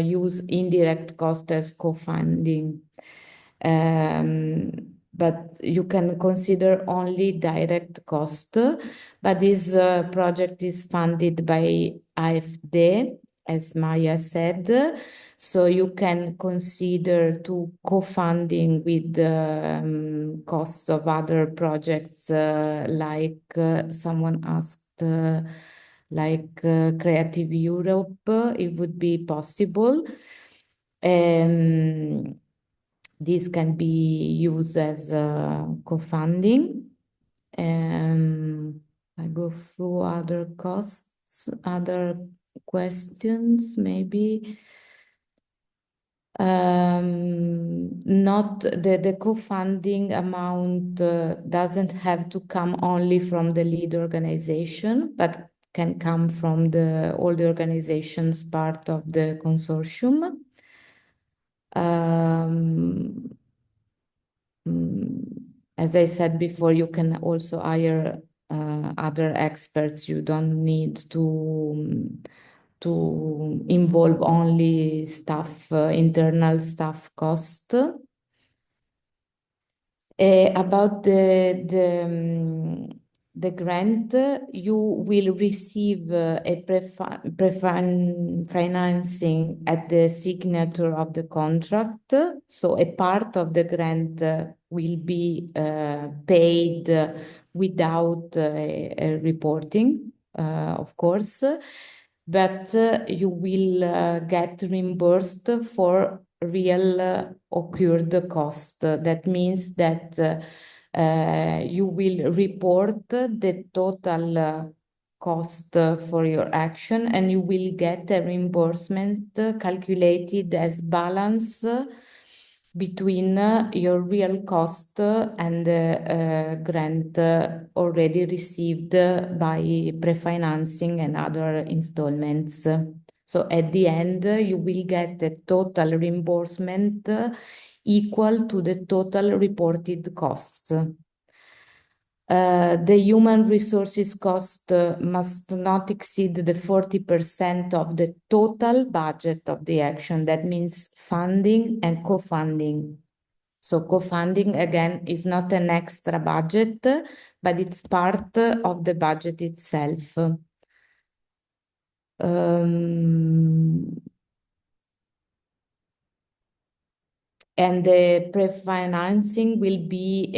use indirect cost as co-funding. But you can consider only direct cost. But this project is funded by AFD, as Maya said. So you can consider to co-funding with the costs of other projects, like someone asked, like Creative Europe, it would be possible. This can be used as co-funding. I go through other costs, other questions, maybe. Not the co-funding amount doesn't have to come only from the lead organization, but can come from all the organizations part of the consortium. As I said before, you can also hire other experts. You don't need to involve only staff, internal staff cost. About the grant, you will receive a pre-financing at the signature of the contract. So a part of the grant will be paid without a reporting, of course. But you will get reimbursed for real occurred cost. That means that you will report the total cost for your action, and you will get a reimbursement calculated as balance between your real cost and the grant already received by pre-financing and other installments. So at the end, you will get a total reimbursement equal to the total reported costs. The human resources cost must not exceed the 40% of the total budget of the action. That means funding and co-funding. So co-funding, again, is not an extra budget, but it's part of the budget itself. And the pre-financing will be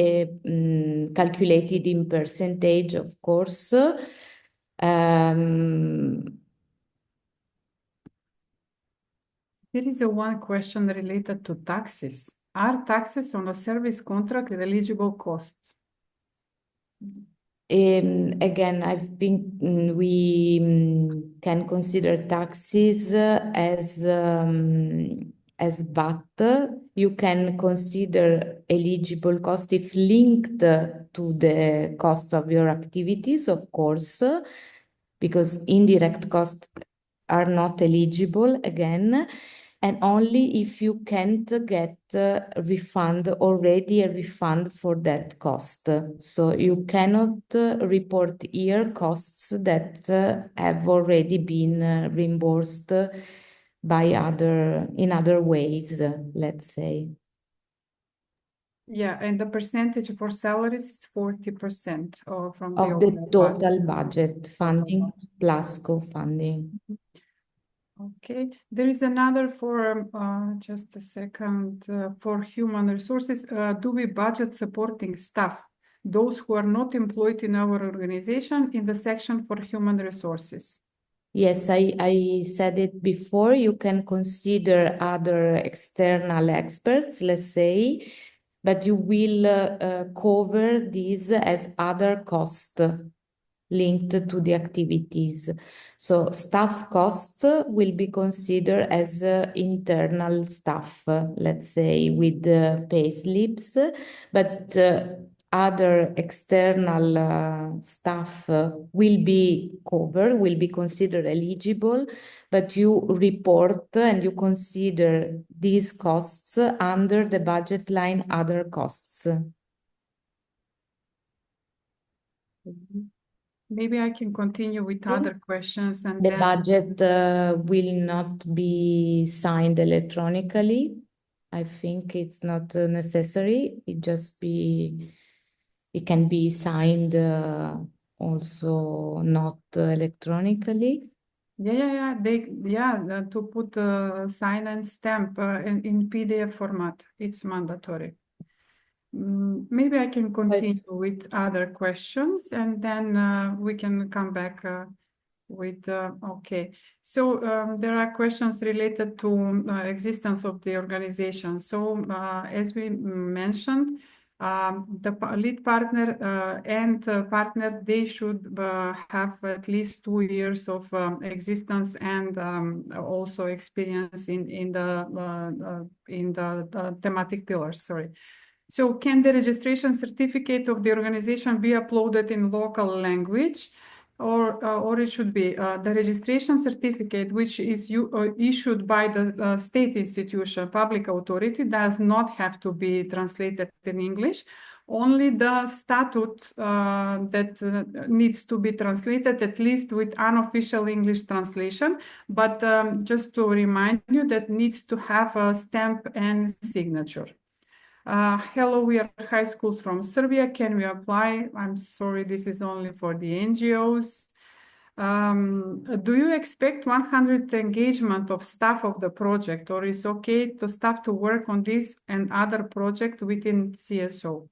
calculated in percentage, of course. There is one question related to taxes. Are taxes on a service contract an eligible cost? Again, I think we can consider taxes as VAT. You can consider eligible cost if linked to the cost of your activities, of course, because indirect costs are not eligible again, and only if you can't get a refund for that cost. So you cannot report here costs that have already been reimbursed in other ways, let's say. Yeah, and the percentage for salaries is 40% from of the total budget, funding plus co-funding. Okay, there is another for just a second for human resources. Do we budget supporting staff, those who are not employed in our organization, in the section for human resources? Yes, I said it before. You can consider other external experts, let's say, but you will cover these as other costs linked to the activities. So staff costs will be considered as internal staff, let's say, with pay slips, but other external staff will be covered, will be considered eligible, but you report and you consider these costs under the budget line other costs. Maybe I can continue with other questions and the then... budget will not be signed electronically. I think it's not necessary. It can be signed also not electronically. To put sign and stamp in PDF format, it's mandatory. Maybe I can continue with other questions and then we can come back with, okay. So there are questions related to existence of the organization. So as we mentioned, the lead partner and partner, they should have at least 2 years of existence and also experience in the thematic pillars, sorry. So can the registration certificate of the organization be uploaded in local language? Or it should be the registration certificate, which is issued by the state institution, public authority, does not have to be translated in English. Only the statute that needs to be translated, at least with unofficial English translation. But just to remind you, that needs to have a stamp and signature. Hello, we are high schools from Serbia. Can we apply? I'm sorry, this is only for the NGOs. Do you expect 100 engagement of staff of the project, or is okay to staff to work on this and other project within CSO?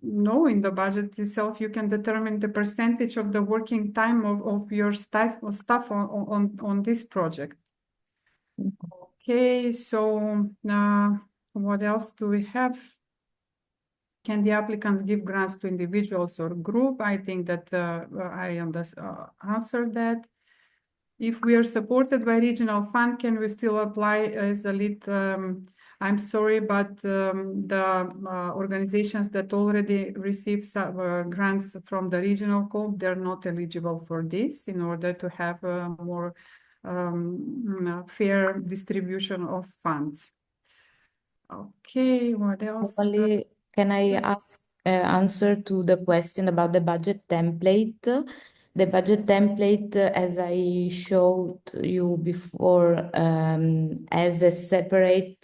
No, in the budget itself, you can determine the percentage of the working time of your staff on this project. Okay, so what else do we have? Can the applicants give grants to individuals or group? I think that I answered that. If we are supported by regional fund, can we still apply as a lead? I'm sorry, but the organizations that already receive grants from the regional code, they're not eligible for this in order to have a more fair distribution of funds. Okay, what else? Only can I ask answer to the question about the budget template? The budget template, as I showed you before, has a separate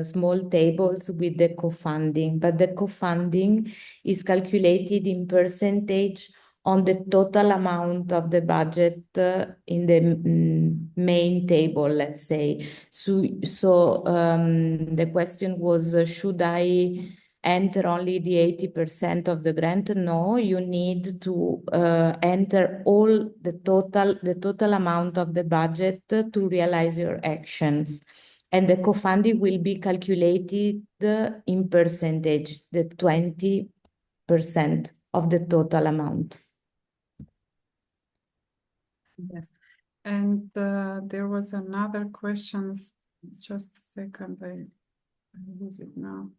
small tables with the co-funding, but the co-funding is calculated in percentage on the total amount of the budget in the main table, let's say. So the question was, should I enter only the 80% of the grant? No, you need to enter all the total amount of the budget to realize your actions. And the co-funding will be calculated in percentage, the 20% of the total amount. Yes. And there was another question. Just a second, I lose it now.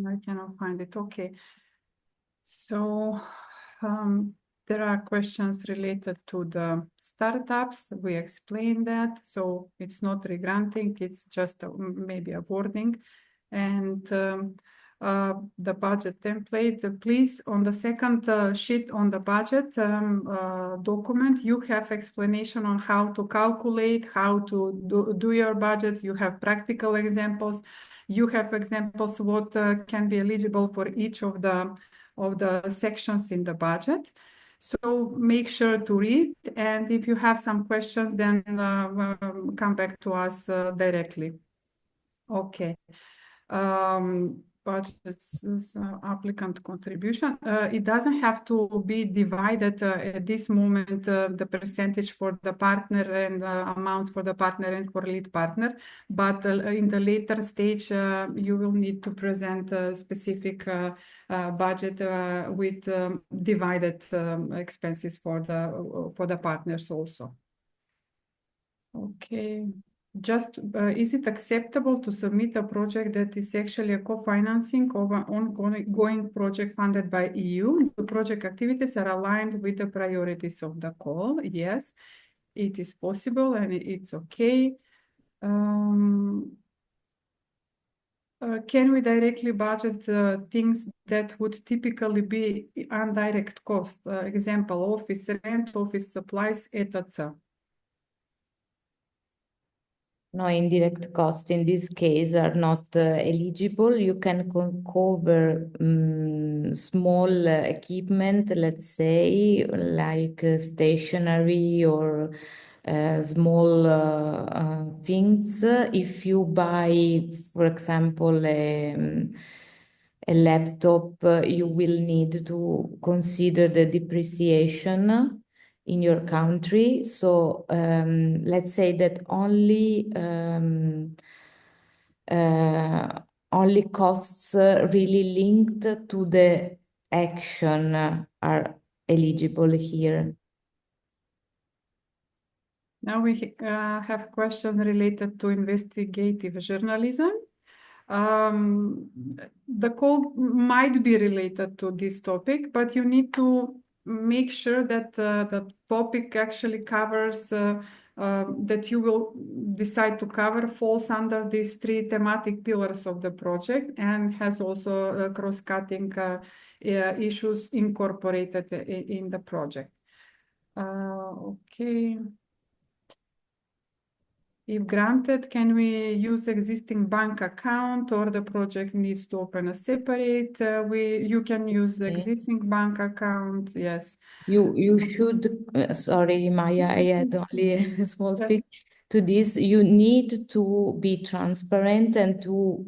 I cannot find it. Okay. So there are questions related to the startups. We explained that. So it's not regranting, it's just maybe a wording. And the budget template, please, on the second sheet on the budget document, you have explanation on how to calculate, how to do your budget. You have practical examples. You have examples what can be eligible for each of the sections in the budget. So make sure to read, and if you have some questions, then come back to us directly. Okay. Budgets, applicant contribution. It doesn't have to be divided at this moment, the percentage for the partner and amounts for the partner and for lead partner. But in the later stage, you will need to present a specific budget with divided expenses for the partners also. Okay. Just, is it acceptable to submit a project that is actually a co-financing of an ongoing project funded by EU? The project activities are aligned with the priorities of the call. Yes, it is possible and it's okay. Can we directly budget things that would typically be indirect cost? Example, office rent, office supplies, etc. No, indirect costs in this case are not eligible. You can cover small equipment, let's say, like stationery or small things. If you buy, for example, a laptop, you will need to consider the depreciation in your country. So let's say that only costs really linked to the action are eligible here. Now we have questions related to investigative journalism. The call might be related to this topic, but you need to make sure that the topic actually covers that you will decide to cover falls under these three thematic pillars of the project and has also cross-cutting issues incorporated in the project. Okay. If granted, can we use existing bank account or the project needs to open a separate? You can use the existing bank account, yes. You should, sorry, Maya, I had only a small thing to this. You need to be transparent and to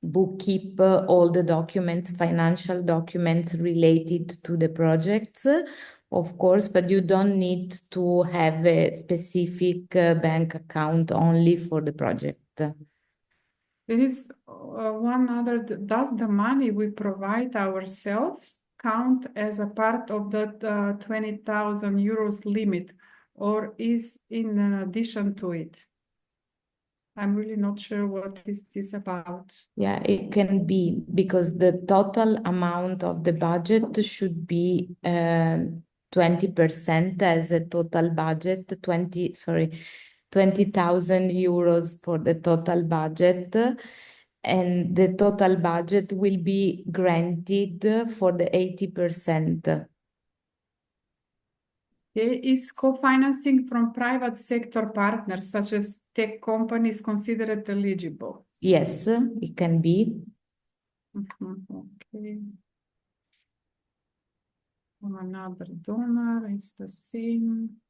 bookkeep all the documents, financial documents related to the projects of course, but you don't need to have a specific bank account only for the project. There is one other, does the money we provide ourselves count as a part of that 20,000 euros limit, or is in addition to it? I'm really not sure what is this about. Yeah, it can be, because the total amount of the budget should be 20% as a total budget, 20,000 euros for the total budget, and the total budget will be granted for the 80%. Is co-financing from private sector partners, such as tech companies, considered eligible? Yes, it can be. Okay. From another donor, it's the same.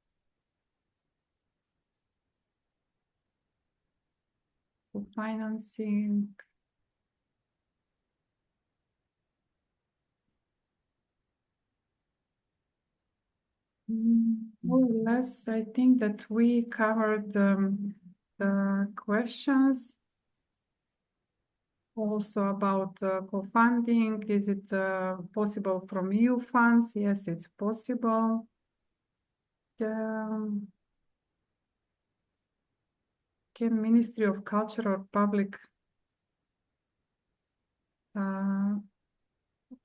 Co-financing. More or less, I think that we covered the questions. Also about co-funding, is it possible from EU funds? Yes, it's possible. Can Ministry of Culture or Public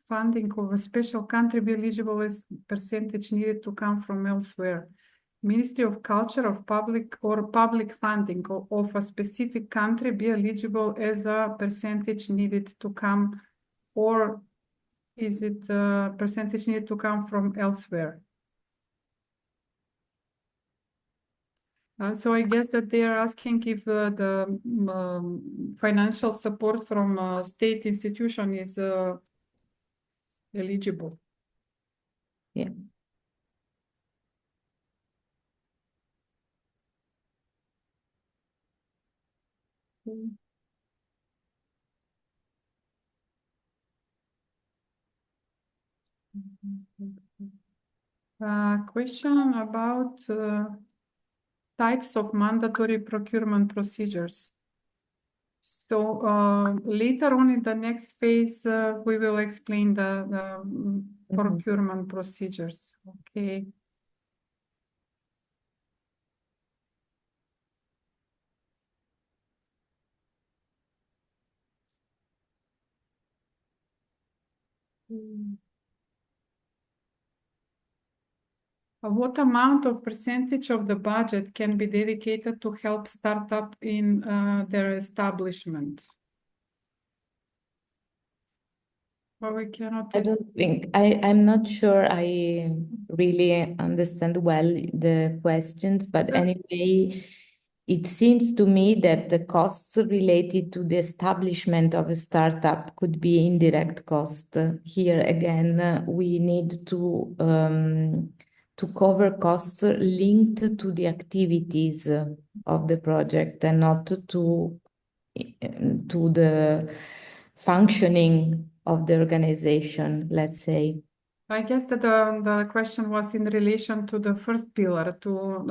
funding of a special country be eligible as percentage needed to come from elsewhere? Ministry of Culture of public funding of a specific country be eligible as a percentage needed to come, or is it a percentage needed to come from elsewhere? So I guess that they are asking if the financial support from a state institution is eligible. Yeah. Question about types of mandatory procurement procedures. So later on in the next phase, we will explain the procurement procedures. Okay. What amount of percentage of the budget can be dedicated to help startup in their establishment? Well, we cannot. I don't think, I'm not sure I really understand well the questions, but anyway, it seems to me that the costs related to the establishment of a startup could be indirect cost. Here again, we need to cover costs linked to the activities of the project and not to the functioning of the organization, let's say. I guess that the question was in relation to the first pillar, to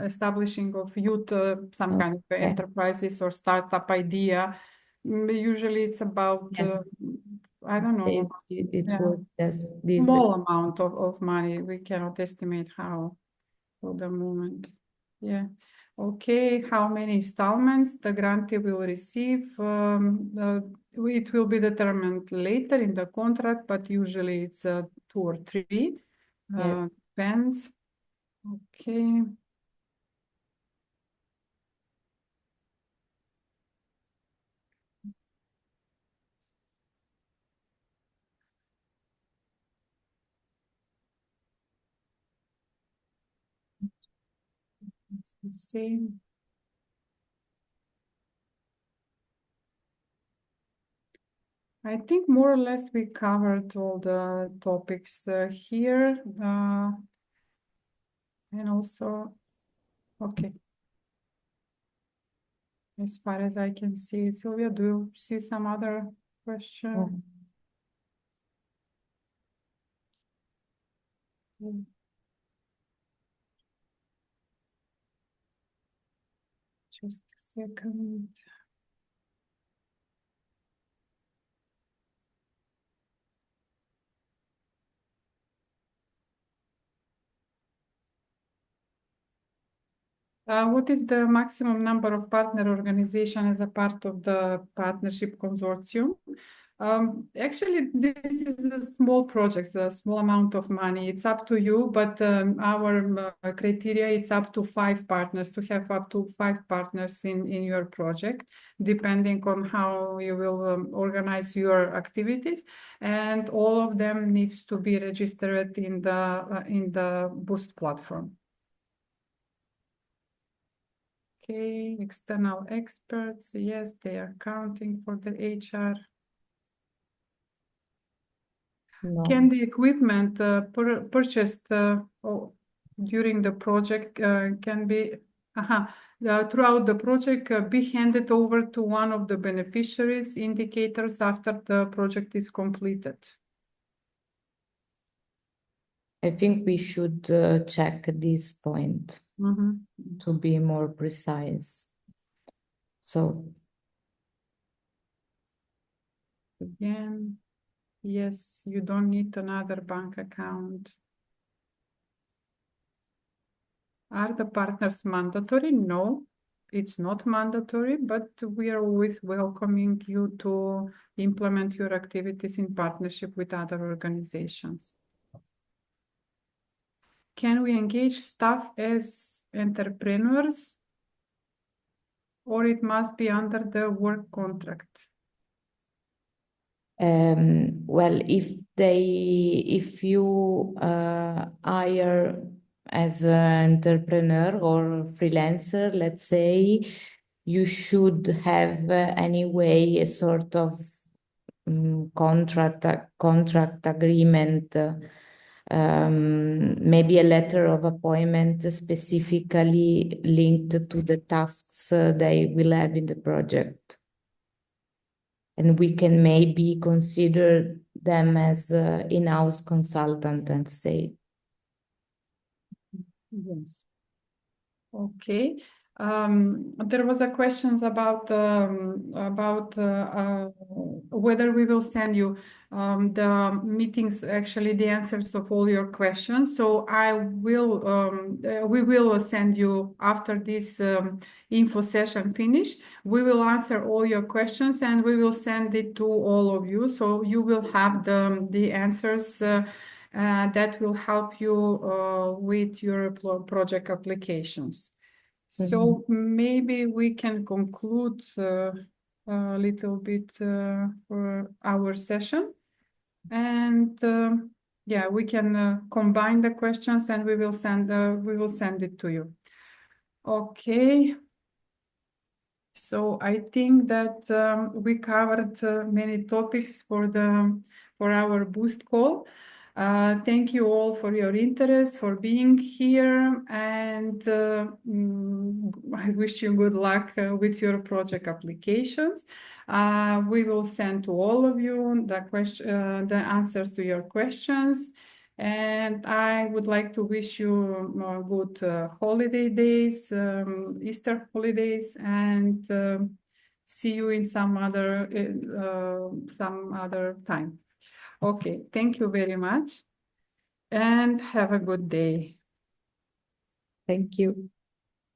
establishing of youth, some kind of enterprises or startup idea. Usually it's about, Yes. I don't know. It was this Small amount of money. We cannot estimate how for the moment. Yeah. Okay, how many installments the grantee will receive? It will be determined later in the contract, but usually it's 2 or 3. Yes. Depends. Okay. It's the same. I think more or less we covered all the topics here. And also, okay. As far as I can see, Sylvia, do you see some other question? second. What is the maximum number of partner organizations as a part of the partnership consortium? Actually, this is a small project, a small amount of money. It's up to you, but our criteria is up to 5 partners, to have up to 5 partners in your project, depending on how you will organize your activities. And all of them needs to be registered in the Boost platform. Okay, external experts, yes, they are counting for the HR. No. Can the equipment purchased during the project can be throughout the project be handed over to one of the beneficiaries indicators after the project is completed? I think we should check this point to be more precise. So again, yes, you don't need another bank account. Are the partners mandatory? No, it's not mandatory, but we are always welcoming you to implement your activities in partnership with other organizations. Can we engage staff as entrepreneurs, or it must be under the work contract? Well, if you hire as an entrepreneur or freelancer, let's say, you should have anyway a sort of contract agreement, maybe a letter of appointment specifically linked to the tasks they will have in the project. And we can maybe consider them as in-house consultant and say. Yes. Okay. There was a question about whether we will send you the meetings, actually the answers of all your questions. So we will send you after this info session finish. We will answer all your questions and we will send it to all of you. So you will have the answers that will help you with your project applications. So maybe we can conclude a little bit for our session, and yeah, we can combine the questions and we will send it to you. Okay. So I think that we covered many topics for our Boost call. Thank you all for your interest, for being here, and I wish you good luck with your project applications. We will send to all of you the answers to your questions, and I would like to wish you good holiday days, Easter holidays, and see you in some other time. Okay, thank you very much and have a good day. Thank you.